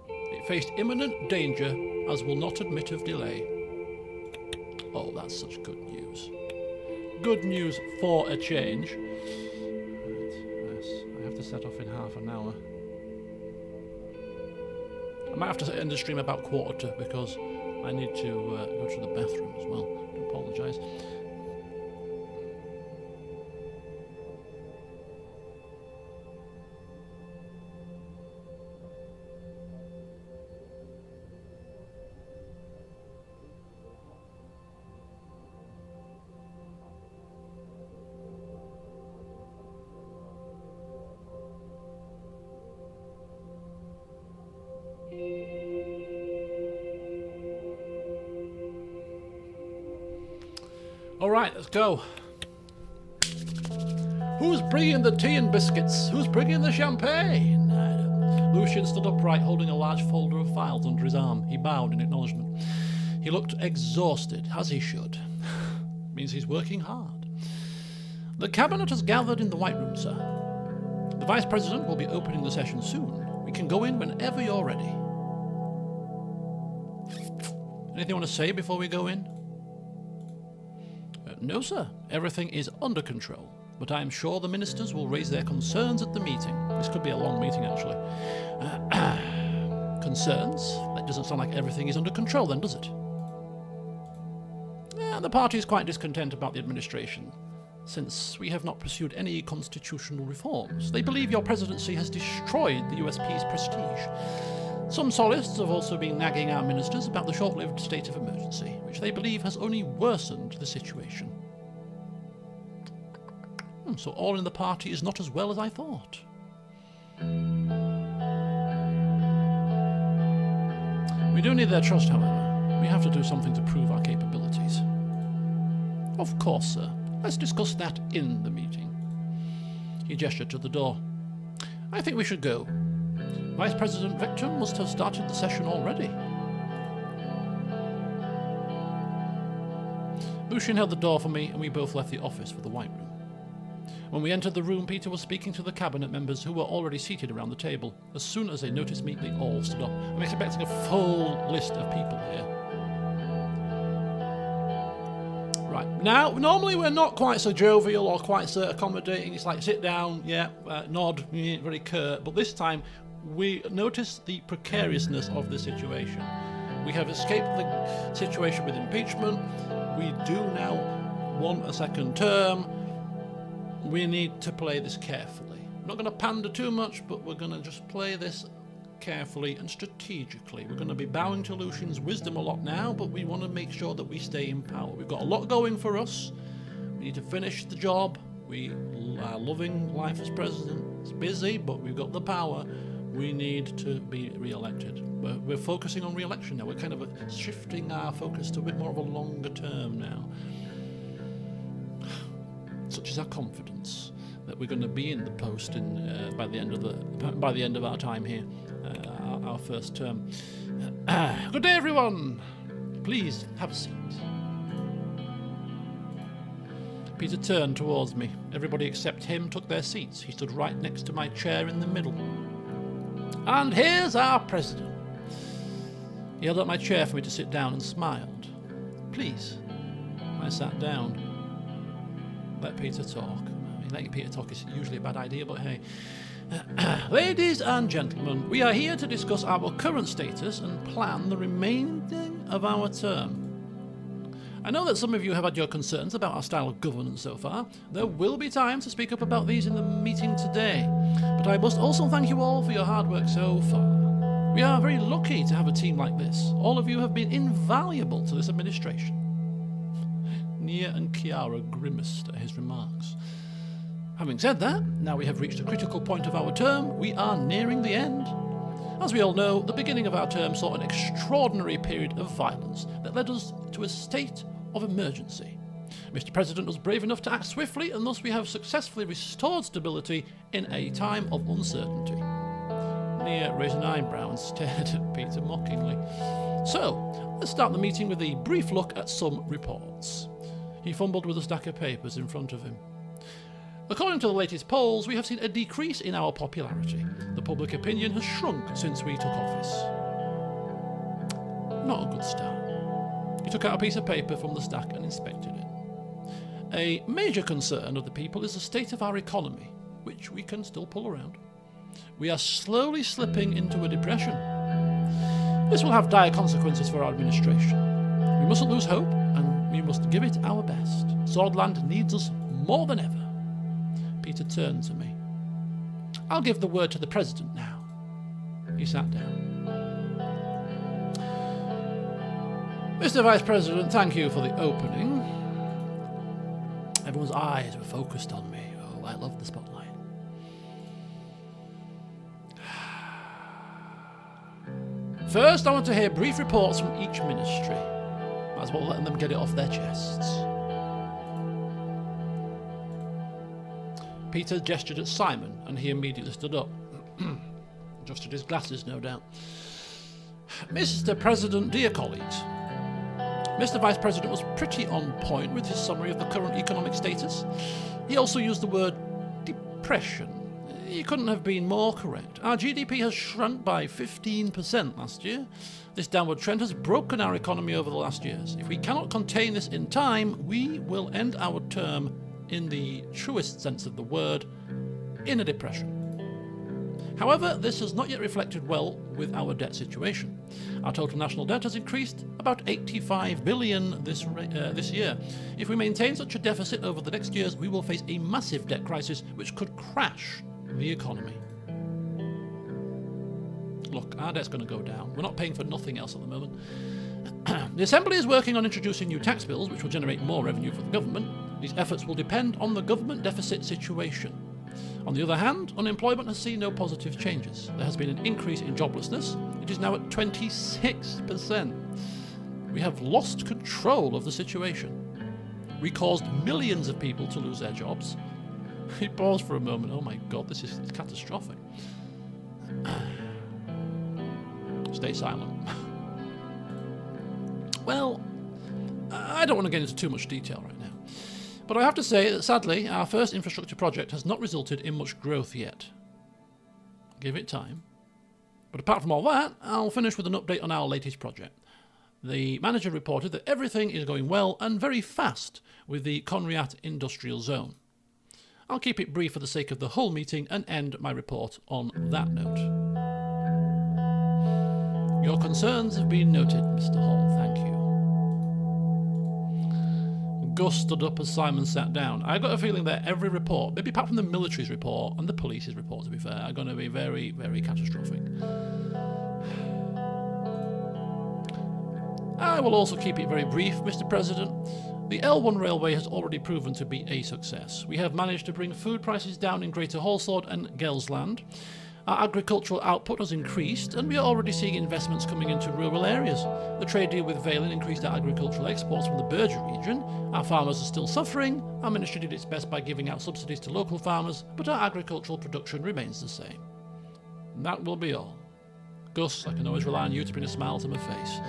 It faced imminent danger as will not admit of delay. Oh, that's such good news. Good news for a change. Right, yes, I have to set off in half an hour. I might have to end the stream about 1:15 because I need to go to the bathroom as well. I apologise. All right, let's go. Who's bringing the tea and biscuits? Who's bringing the champagne? Lucian stood upright, holding a large folder of files under his arm. He bowed in acknowledgement. He looked exhausted, as he should. Means he's working hard. The Cabinet has gathered in the White Room, sir. The Vice President will be opening the session soon. We can go in whenever you're ready. Anything you want to say before we go in? No, sir. Everything is under control. But I am sure the ministers will raise their concerns at the meeting. This could be a long meeting, actually. Concerns? That doesn't sound like everything is under control then, does it? The party is quite discontent about the administration, since we have not pursued any constitutional reforms. They believe your presidency has destroyed the USP's prestige. Some solists have also been nagging our ministers about the short-lived state of emergency, which they believe has only worsened the situation. So all in the party is not as well as I thought. We do need their trust, however. We have to do something to prove our capabilities. Of course, sir. Let's discuss that in the meeting. He gestured to the door. I think we should go. Vice President Victor must have started the session already. Lucien held the door for me, and we both left the office for the White Room. When we entered the room, Peter was speaking to the cabinet members who were already seated around the table. As soon as they noticed me, they all stood up. I'm expecting a full list of people here. Right, now, normally we're not quite so jovial or quite so accommodating. It's like, sit down, yeah, nod, very curt. But this time, we notice the precariousness of the situation. We have escaped the situation with impeachment. We do now want a second term. We need to play this carefully. We're not going to pander too much, but we're going to just play this carefully and strategically. We're going to be bowing to Lucien's wisdom a lot now, but we want to make sure that we stay in power. We've got a lot going for us. We need to finish the job. We are loving life as president. It's busy, but we've got the power. We need to be re-elected. We're focusing on re-election now. We're kind of shifting our focus to a bit more of a longer term now. Such is our confidence that we're going to be in the post by the end of our time here, our first term. Good day, everyone. Please have a seat. Peter turned towards me. Everybody except him took their seats. He stood right next to my chair in the middle. And here's our president. He held up my chair for me to sit down and smiled. Please. I sat down. Let Peter talk. I mean, letting Peter talk is usually a bad idea, but hey. Ladies and gentlemen, we are here to discuss our current status and plan the remaining of our term. I know that some of you have had your concerns about our style of governance so far. There will be time to speak up about these in the meeting today, but I must also thank you all for your hard work so far. We are very lucky to have a team like this. All of you have been invaluable to this administration. Nia and Kiara grimaced at his remarks. Having said that, now we have reached a critical point of our term. We are nearing the end. As we all know, the beginning of our term saw an extraordinary period of violence that led us to a state of emergency. Mr. President was brave enough to act swiftly, and thus we have successfully restored stability in a time of uncertainty. Nia raised an eyebrow and stared at Peter mockingly. So, let's start the meeting with a brief look at some reports. He fumbled with a stack of papers in front of him. According to the latest polls, we have seen a decrease in our popularity. The public opinion has shrunk since we took office. Not a good start. He took out a piece of paper from the stack and inspected it. A major concern of the people is the state of our economy, which we can still pull around. We are slowly slipping into a depression. This will have dire consequences for our administration. We mustn't lose hope, and we must give it our best. Swordland needs us more than ever. Peter turned to me. I'll give the word to the President now. He sat down. Mr. Vice President, thank you for the opening. Everyone's eyes were focused on me. Oh, I love the spotlight. First, I want to hear brief reports from each ministry. Might as well let them get it off their chests. Peter gestured at Simon, and he immediately stood up. Adjusted his glasses, no doubt. Mr. President, dear colleagues, Mr. Vice President was pretty on point with his summary of the current economic status. He also used the word depression. He couldn't have been more correct. Our GDP has shrunk by 15% last year. This downward trend has broken our economy over the last years. If we cannot contain this in time, we will end our term, in the truest sense of the word, in a depression. However, this has not yet reflected well with our debt situation. Our total national debt has increased about 85 billion this year. If we maintain such a deficit over the next years, we will face a massive debt crisis which could crash the economy. Look, our debt's going to go down. We're not paying for nothing else at the moment. The Assembly is working on introducing new tax bills which will generate more revenue for the government. These efforts will depend on the government deficit situation. On the other hand, unemployment has seen no positive changes. There has been an increase in joblessness. It is now at 26%. We have lost control of the situation. We caused millions of people to lose their jobs. He paused for a moment. Oh my God, this is catastrophic. Stay silent. Well, I don't want to get into too much detail right now. But I have to say that sadly, our first infrastructure project has not resulted in much growth yet. Give it time. But apart from all that, I'll finish with an update on our latest project. The manager reported that everything is going well and very fast with the Conriat Industrial Zone. I'll keep it brief for the sake of the whole meeting and end my report on that note. Your concerns have been noted, Mr. Hall, thank you. Gus stood up as Simon sat down. I got a feeling that every report, maybe apart from the military's report and the police's report to be fair, are going to be very, very catastrophic. I will also keep it very brief, Mr. President. The L1 railway has already proven to be a success. We have managed to bring food prices down in Greater Halsord and Gelsland. Our agricultural output has increased, and we are already seeing investments coming into rural areas. The trade deal with Valen increased our agricultural exports from the Berger region. Our farmers are still suffering. Our ministry did its best by giving out subsidies to local farmers, but our agricultural production remains the same. And that will be all. Gus, I can always rely on you to bring a smile to my face.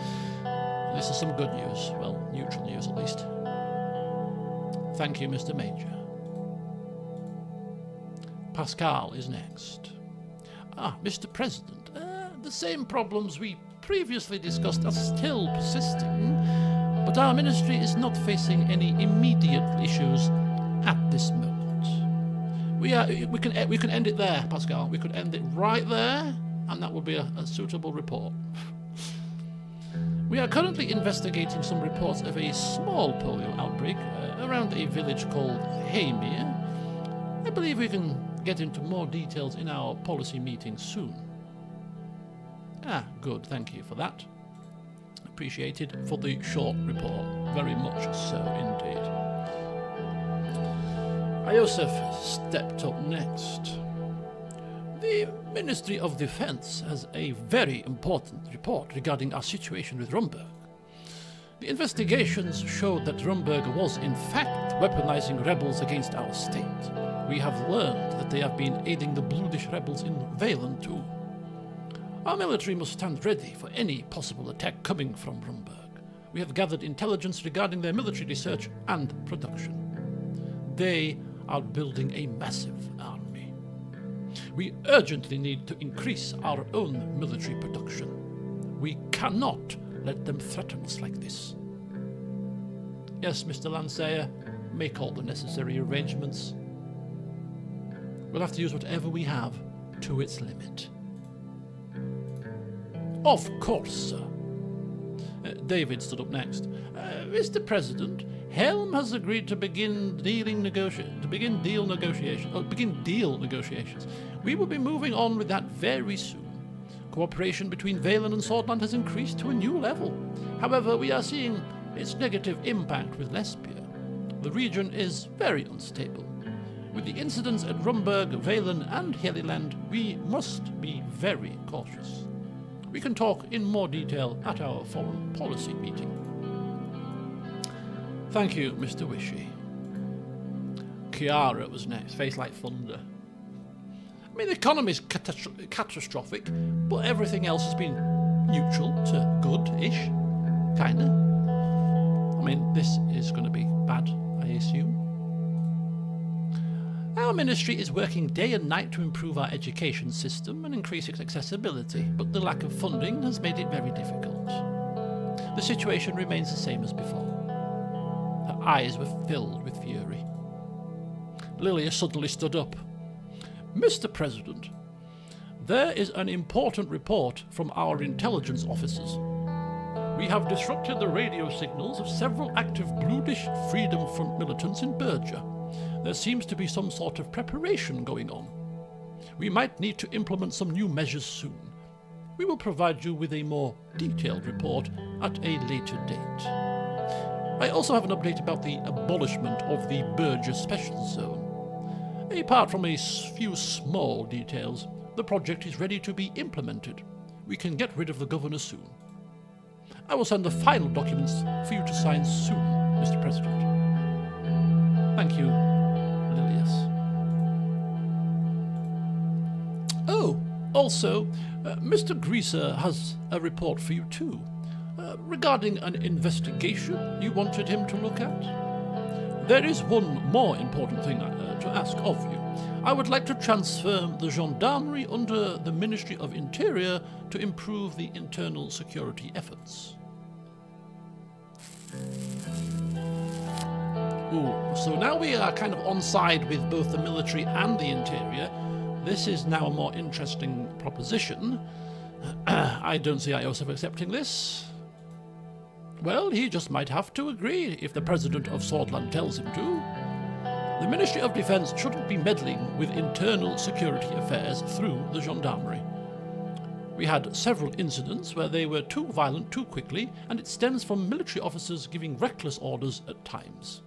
This is some good news. Well, neutral news at least. Thank you, Mr. Major. Pascal is next. Mr. President, the same problems we previously discussed are still persisting, but our ministry is not facing any immediate issues at this moment. We can end it there, Pascal. We could end it right there, and that would be a suitable report. We are currently investigating some reports of a small polio outbreak around a village called Haymere. I believe we can get into more details in our policy meeting soon. Good, thank you for that. Appreciated for the short report, very much so indeed. Iosef stepped up next. The Ministry of Defense has a very important report regarding our situation with Rumberg. The investigations showed that Rumberg was in fact weaponizing rebels against our state. We have learned that they have been aiding the Bludish rebels in Valen too. Our military must stand ready for any possible attack coming from Rumberg. We have gathered intelligence regarding their military research and production. They are building a massive army. We urgently need to increase our own military production. We cannot let them threaten us like this. Yes, Mr. Landseer, make all the necessary arrangements. We'll have to use whatever we have to its limit. Of course, sir. David stood up next. Mr. President, Helm has agreed to begin deal negotiations. We will be moving on with that very soon. Cooperation between Valen and Swordland has increased to a new level. However, we are seeing its negative impact with Lesbia. The region is very unstable. With the incidents at Rumberg, Valen and Heliland, we must be very cautious. We can talk in more detail at our foreign policy meeting. Thank you, Mr. Wishy. Chiara was next, face like thunder. I mean, the economy's catastrophic, but everything else has been neutral to good-ish, kinda. I mean, this is going to be bad, I assume. ministry is working day and night to improve our education system and increase its accessibility, but the lack of funding has made it very difficult. The situation remains the same as before. Her eyes were filled with fury. Lilia suddenly stood up. Mr. President, there is an important report from our intelligence officers. We have disrupted the radio signals of several active Bluish Freedom Front militants in Berger. There seems to be some sort of preparation going on. We might need to implement some new measures soon. We will provide you with a more detailed report at a later date. I also have an update about the abolishment of the Berger Special Zone. Apart from a few small details, the project is ready to be implemented. We can get rid of the governor soon. I will send the final documents for you to sign soon, Mr. President. Thank you, Lilius. Oh, also, Mr. Greaser has a report for you too, regarding an investigation you wanted him to look at. There is one more important thing to ask of you. I would like to transfer the gendarmerie under the Ministry of Interior to improve the internal security efforts. Ooh, so now we are kind of on side with both the military and the interior. This is now a more interesting proposition. I don't see Iosef accepting this. Well, he just might have to agree if the President of Swordland tells him to. The Ministry of Defence shouldn't be meddling with internal security affairs through the gendarmerie. We had several incidents where they were too violent too quickly, and it stems from military officers giving reckless orders at times.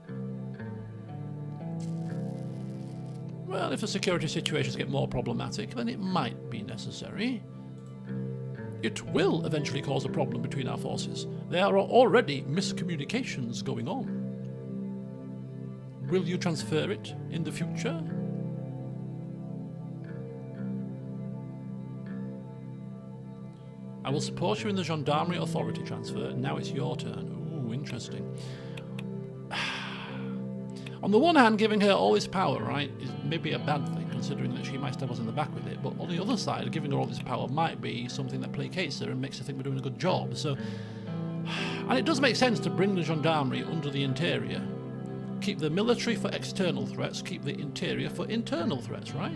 Well, if the security situations get more problematic, then it might be necessary. It will eventually cause a problem between our forces. There are already miscommunications going on. Will you transfer it in the future? I will support you in the Gendarmerie Authority transfer. Now it's your turn. Ooh, interesting. On the one hand, giving her all this power, right, is maybe a bad thing, considering that she might stab us in the back with it. But on the other side, giving her all this power might be something that placates her and makes her think we're doing a good job. So, and it does make sense to bring the Gendarmerie under the interior. Keep the military for external threats, keep the interior for internal threats, right?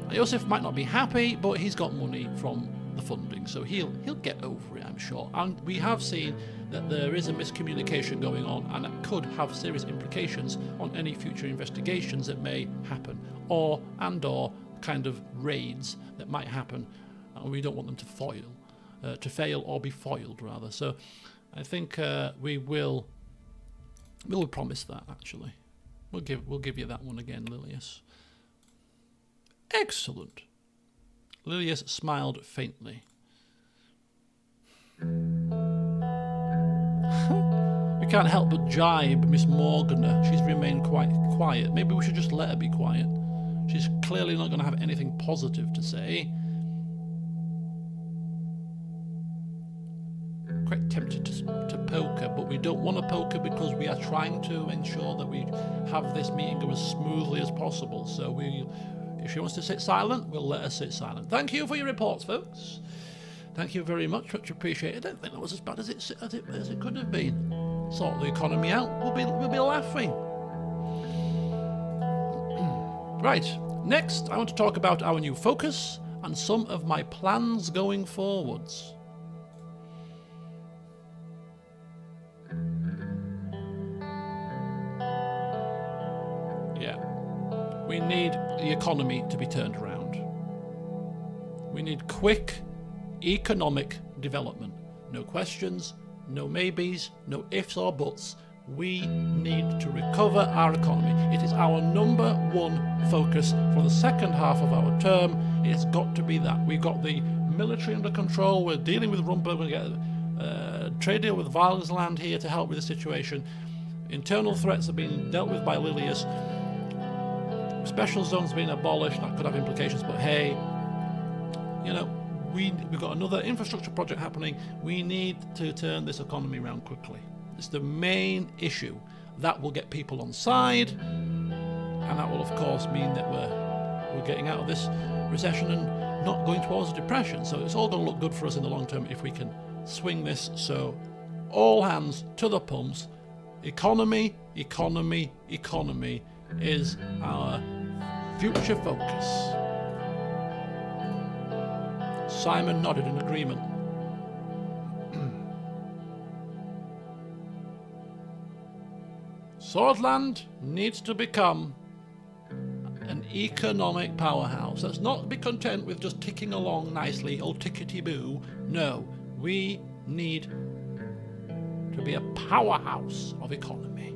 Iosef might not be happy, but he's got money from the funding, so he'll get over it, I'm sure. And we have seen that there is a miscommunication going on, and it could have serious implications on any future investigations that may happen, or kind of raids that might happen, and we don't want them to fail or be foiled rather. So I think we'll promise that. Actually, we'll give you that one again, Lilius. Excellent. Lilius smiled faintly. We can't help but jibe Miss Morgana. She's remained quite quiet. Maybe we should just let her be quiet. She's clearly not going to have anything positive to say. Quite tempted to poke her, but we don't want to poke her because we are trying to ensure that we have this meeting go as smoothly as possible. So if she wants to sit silent, we'll let her sit silent. Thank you for your reports, folks. Thank you very much, much appreciated. I don't think that was as bad as it could have been. Sort the economy out, we'll be laughing. Right, next I want to talk about our new focus and some of my plans going forwards. Yeah, we need the economy to be turned around. We need quick economic development. No questions, no maybes, no ifs or buts. We need to recover our economy. It is our number one focus for the second half of our term. It's got to be that. We've got the military under control. We're dealing with Rumpa. We're going to get a trade deal with Valsland here to help with the situation. Internal threats are being dealt with by Lilius. Special zones being abolished. That could have implications, but hey, you know, we've got another infrastructure project happening. We need to turn this economy around quickly. It's the main issue that will get people on side, And that will, of course, mean that we're getting out of this recession and not going towards a depression. So it's all going to look good for us in the long term if we can swing this. So all hands to the pumps. Economy, economy, economy is our future focus. Simon nodded in agreement. Swordland needs to become an economic powerhouse. Let's not be content with just ticking along nicely, oh tickety-boo. No, we need to be a powerhouse of economy.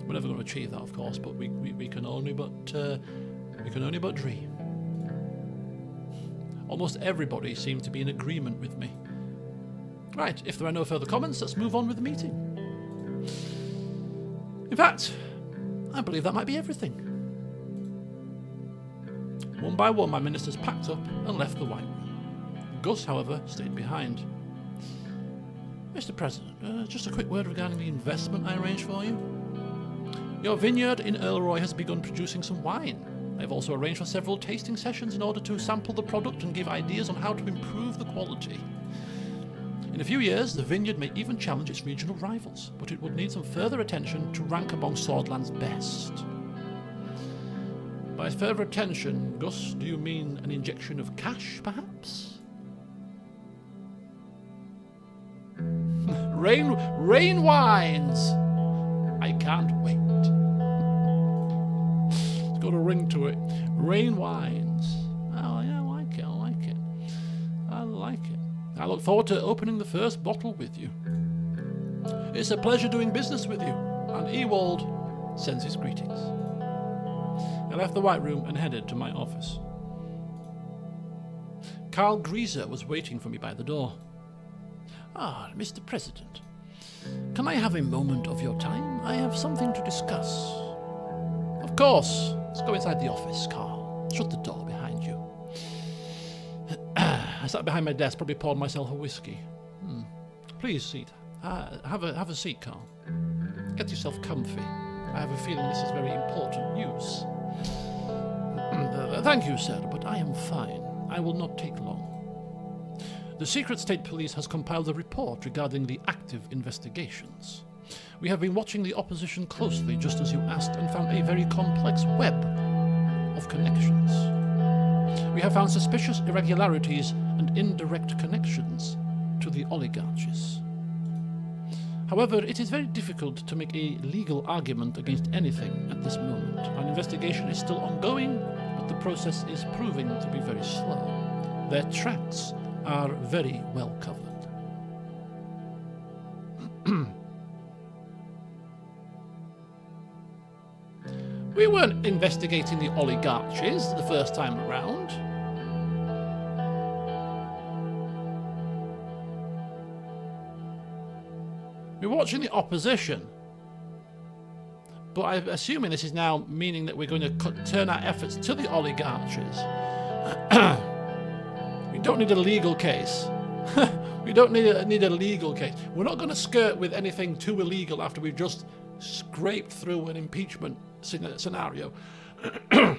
We're never going to achieve that, of course, but we can only but dream. Almost everybody seems to be in agreement with me. Right, if there are no further comments, let's move on with the meeting. In fact, I believe that might be everything. One by one, my ministers packed up and left the White Room. Gus, however, stayed behind. Mr. President, just a quick word regarding the investment I arranged for you. Your vineyard in Earlroy has begun producing some wine. I've also arranged for several tasting sessions in order to sample the product and give ideas on how to improve the quality. In a few years, the vineyard may even challenge its regional rivals, but it would need some further attention to rank among Swordland's best. By further attention, Gus, do you mean an injection of cash, perhaps? Rain wines! I can't wait. It's got a ring to it. Rain wines. Oh, yeah, I like it. I like it. I look forward to opening the first bottle with you. It's a pleasure doing business with you, and Ewald sends his greetings. I left the White Room and headed to my office. Carl Grieser was waiting for me by the door. Ah, Mr. President, can I have a moment of your time? I have something to discuss. Of course. Let's go inside the office, Carl. Shut the door behind you. I sat behind my desk, probably poured myself a whiskey. Please, seat. Have a seat, Carl. Get yourself comfy. I have a feeling this is very important news. Thank you, sir, but I am fine. I will not take long. The Secret State Police has compiled a report regarding the active investigations. We have been watching the opposition closely, just as you asked, and found a very complex web of connections. We have found suspicious irregularities and indirect connections to the oligarchies. However, it is very difficult to make a legal argument against anything at this moment. An investigation is still ongoing, but the process is proving to be very slow. Their tracks are very well covered. We weren't investigating the oligarchies the first time around. We're watching the opposition. But I'm assuming this is now meaning that we're going to turn our efforts to the oligarchies. We don't need a legal case. We don't need a legal case. We're not going to skirt with anything too illegal after we've just scraped through an impeachment scenario. I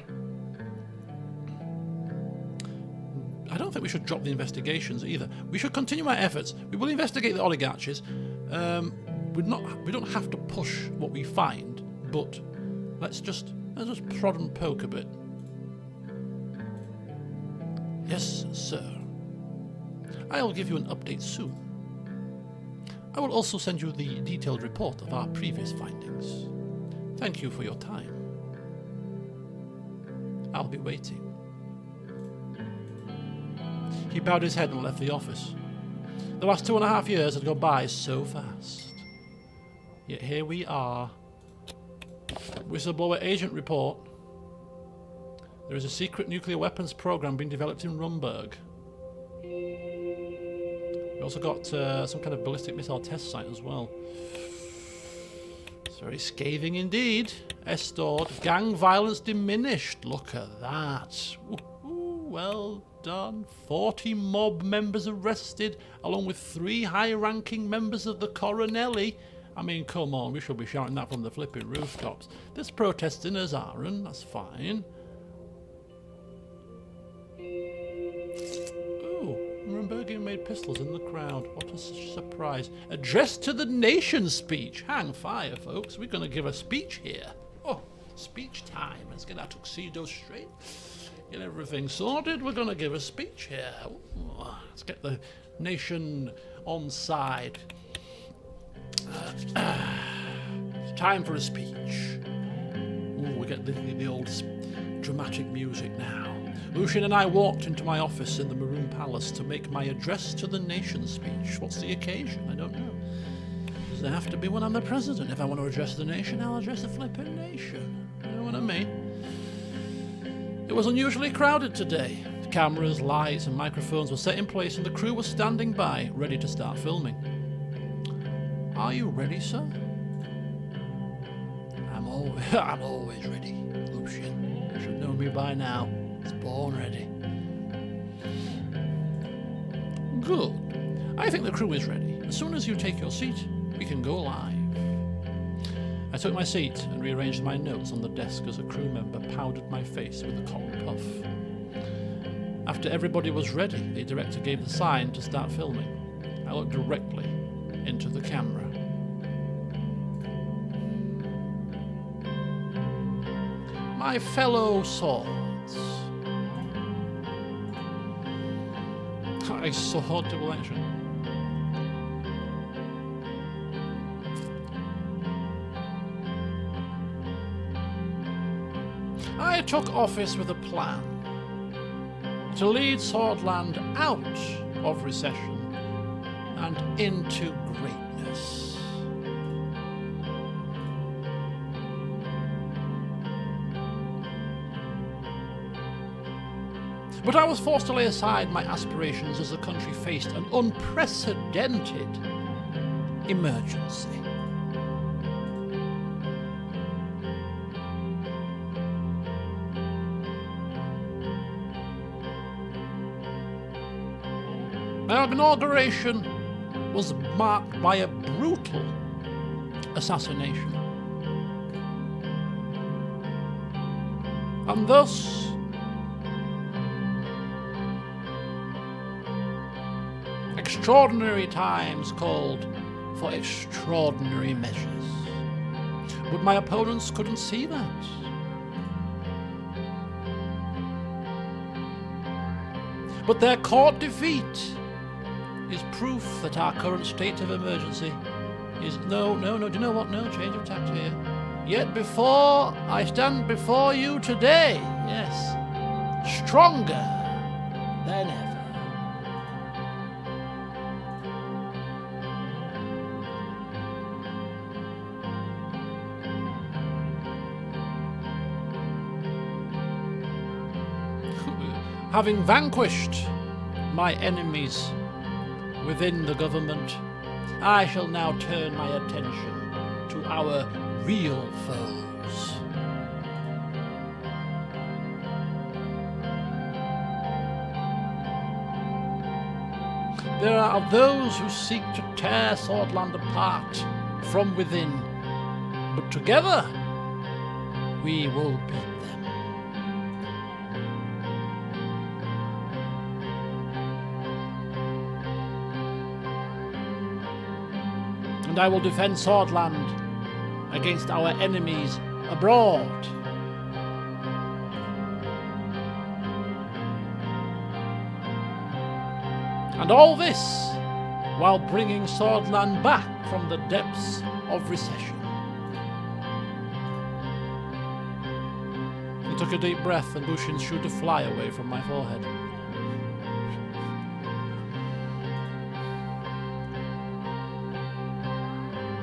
don't think we should drop the investigations either. We should continue our efforts. We will investigate the oligarchies. We don't have to push what we find, but let's just prod and poke a bit. Yes, sir. I'll give you an update soon. I will also send you the detailed report of our previous findings. Thank you for your time. I'll be waiting. He bowed his head and left the office. The last 2.5 years had gone by so fast. Yet here we are. Whistleblower agent report. There is a secret nuclear weapons program being developed in Rumberg. We also got some kind of ballistic missile test site as well. It's very scathing indeed. Stored. Gang violence diminished. Look at that. Ooh, well done. 40 mob members arrested, along with 3 high-ranking members of the Coronelli. I mean, come on, we should be shouting that from the flipping rooftops. There's protesting as Aaron, that's fine. Ooh, Nuremberg made pistols in the crowd. What a surprise. Address to the nation speech. Hang fire, folks. We're going to give a speech here. Oh, speech time. Let's get our tuxedo straight. Get everything sorted. We're going to give a speech here. Ooh, let's get the nation on side. It's time for a speech. Ooh, we get the old dramatic music now. Lucian and I walked into my office in the Maroon Palace to make my address to the nation speech. What's the occasion? I don't know. Does there have to be when I'm the president? If I want to address the nation, I'll address the flipping nation. You know what I mean? It was unusually crowded today. Cameras, lights, and microphones were set in place, and the crew was standing by, ready to start filming. Are you ready, sir? I'm always ready, Lucian. You should know me by now. It's born ready. Good. I think the crew is ready. As soon as you take your seat, we can go live. I took my seat and rearranged my notes on the desk as a crew member powdered my face with a cotton puff. After everybody was ready, the director gave the sign to start filming. I looked directly into the camera. My fellow swords. I sword double action. I took office with a plan to lead Swordland out of recession and into greatness. But I was forced to lay aside my aspirations as the country faced an unprecedented emergency. My inauguration was marked by a brutal assassination. And thus, extraordinary times called for extraordinary measures. But my opponents couldn't see that. But their court defeat is proof that our current state of emergency is no, do you know what? No, change of tact here. Yet before I stand before you today, yes, stronger than ever. Having vanquished my enemies within the government, I shall now turn my attention to our real foes. There are those who seek to tear Swordland apart from within, but together we will beat them. And I will defend Swordland against our enemies abroad. And all this while bringing Swordland back from the depths of recession. He took a deep breath and Lucian shooed a fly away from my forehead.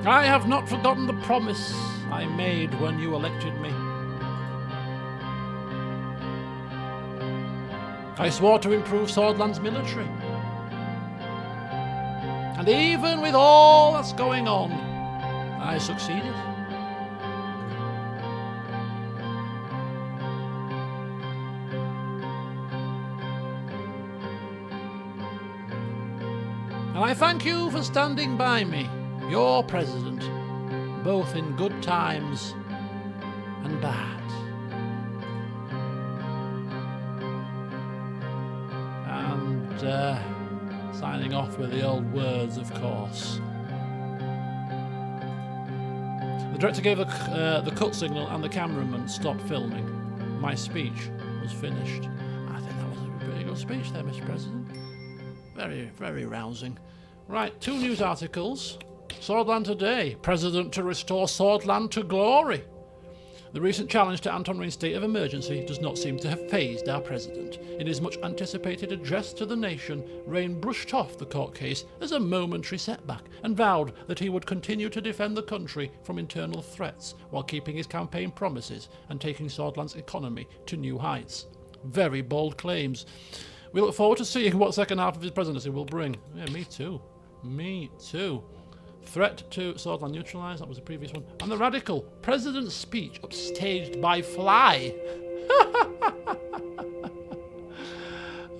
I have not forgotten the promise I made when you elected me. I swore to improve Swordland's military. And even with all that's going on, I succeeded. And I thank you for standing by me, your president, both in good times and bad. And signing off with the old words, of course. The director gave the cut signal and the cameraman stopped filming. My speech was finished. I think that was a pretty good speech there, Mr. President. Very, very rousing. Right, 2 news articles. Swordland Today. President to restore Swordland to glory. The recent challenge to Anton Rayne's state of emergency does not seem to have fazed our president. In his much anticipated address to the nation, Rayne brushed off the court case as a momentary setback and vowed that he would continue to defend the country from internal threats while keeping his campaign promises and taking Swordland's economy to new heights. Very bold claims. We look forward to seeing what second half of his presidency will bring. Yeah, me too. Me too. Threat to Swordland neutralised, that was the previous one. And the radical president's speech upstaged by fly.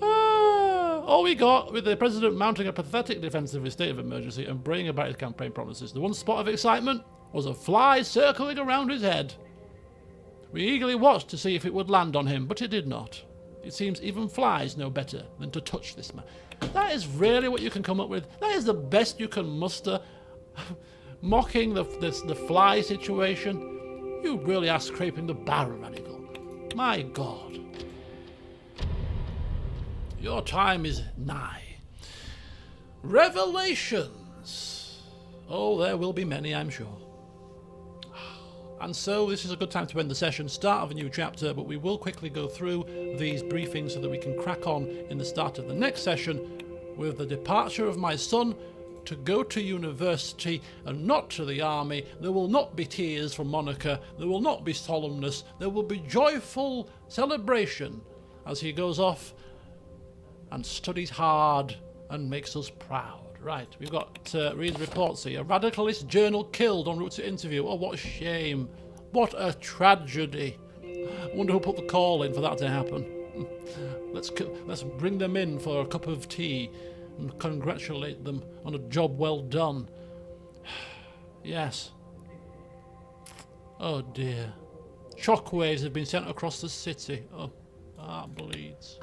All we got with the president mounting a pathetic defence of his state of emergency and braying about his campaign promises. The one spot of excitement was a fly circling around his head. We eagerly watched to see if it would land on him, but it did not. It seems even flies know better than to touch this man. That is really what you can come up with. That is the best you can muster. Mocking the fly situation. You really are scraping the barrel, radical. My God. Your time is nigh. Revelations. Oh, there will be many, I'm sure. And so this is a good time to end the session, start of a new chapter, but we will quickly go through these briefings so that we can crack on in the start of the next session with the departure of my son to go to university and not to the army. There will not be tears from Monica, there will not be solemnness, there will be joyful celebration as he goes off and studies hard and makes us proud. Right, we've got to read the reports here. A radicalist journal killed en route to interview. Oh, what a shame. What a tragedy. I wonder who put the call in for that to happen. Let's bring them in for a cup of tea and congratulate them on a job well done. Yes. Oh dear. Shockwaves have been sent across the city. Oh, that bleeds.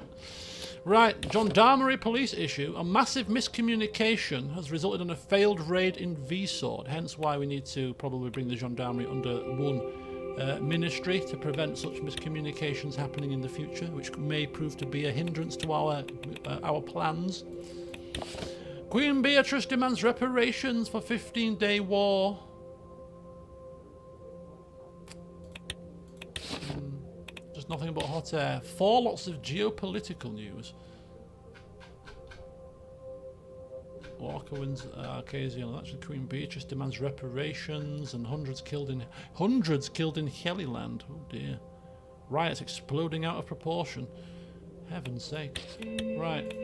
Right, gendarmerie police issue. A massive miscommunication has resulted in a failed raid in Vsword, hence why we need to probably bring the gendarmerie under one ministry to prevent such miscommunications happening in the future, which may prove to be a hindrance to our plans. Queen Beatrice demands reparations for 15-day war. Just nothing but hot air. 4 lots of geopolitical news. Walker wins Arcasian. Actually, Queen Beatrice demands reparations and hundreds killed in Helliland. Oh dear. Riots exploding out of proportion. Heaven's sake. Right.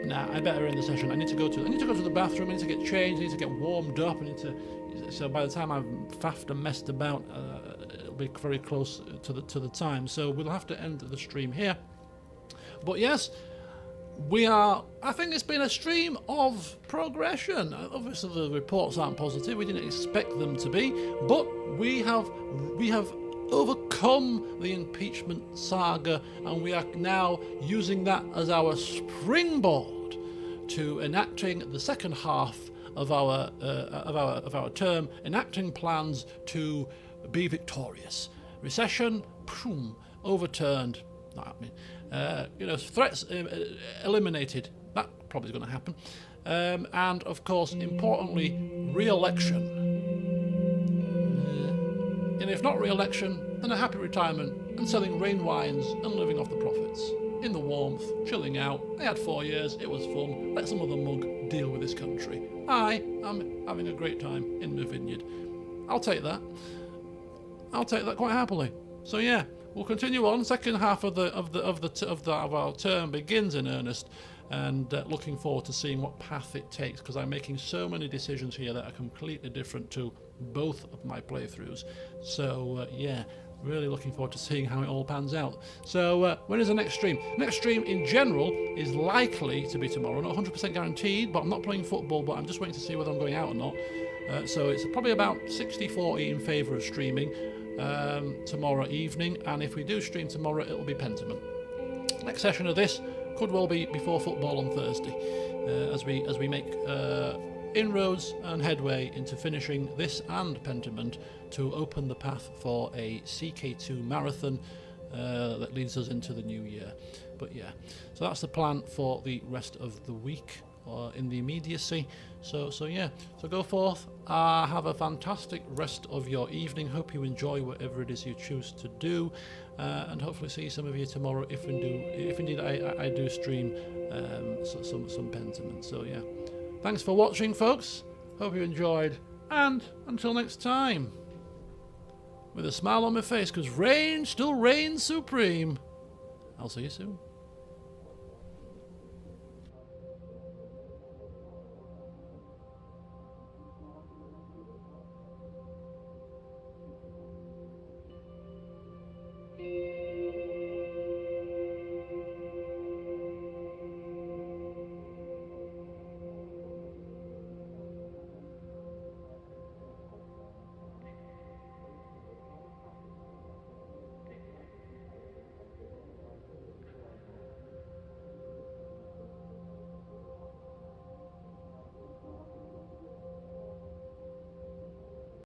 Nah, I better end the session. I need to go to the bathroom. I need to get changed. I need to get warmed up. So by the time I've faffed and messed about, it'll be very close to the time. So we'll have to end the stream here. But yes, I think it's been a stream of progression. Obviously the reports aren't positive. We didn't expect them to be, but we have overcome the impeachment saga, and we are now using that as our springboard to enacting the second half of our term, enacting plans to be victorious. Recession, boom, overturned. Not happening. Threats eliminated. That probably is going to happen. And of course, importantly, re-election. And if not re-election, then a happy retirement and selling Rayne wines and living off the profits. In the warmth, chilling out. I had 4 years, it was fun. Let some other mug deal with this country. I am having a great time in the vineyard. I'll take that. I'll take that quite happily. So yeah, we'll continue on. Second half of our term begins in earnest, and looking forward to seeing what path it takes, because I'm making so many decisions here that are completely different to both of my playthroughs. So yeah, really looking forward to seeing how it all pans out. So when is the next stream? Next stream in general is likely to be tomorrow. Not 100% guaranteed, but I'm not playing football, but I'm just waiting to see whether I'm going out or not. So it's probably about 60-40 in favour of streaming tomorrow evening, and if we do stream tomorrow, it'll be Pentiment. Next session of this could well be before football on Thursday, as we make inroads and headway into finishing this and Pentiment to open the path for a CK2 marathon that leads us into the new year. But yeah, so that's the plan for the rest of the week in the immediacy. So yeah, so go forth, have a fantastic rest of your evening. Hope you enjoy whatever it is you choose to do, and hopefully see some of you tomorrow if indeed I do stream some Pentiment. So yeah, thanks for watching, folks. Hope you enjoyed, and until next time, with a smile on my face, because Rayne still reigns supreme. I'll see you soon.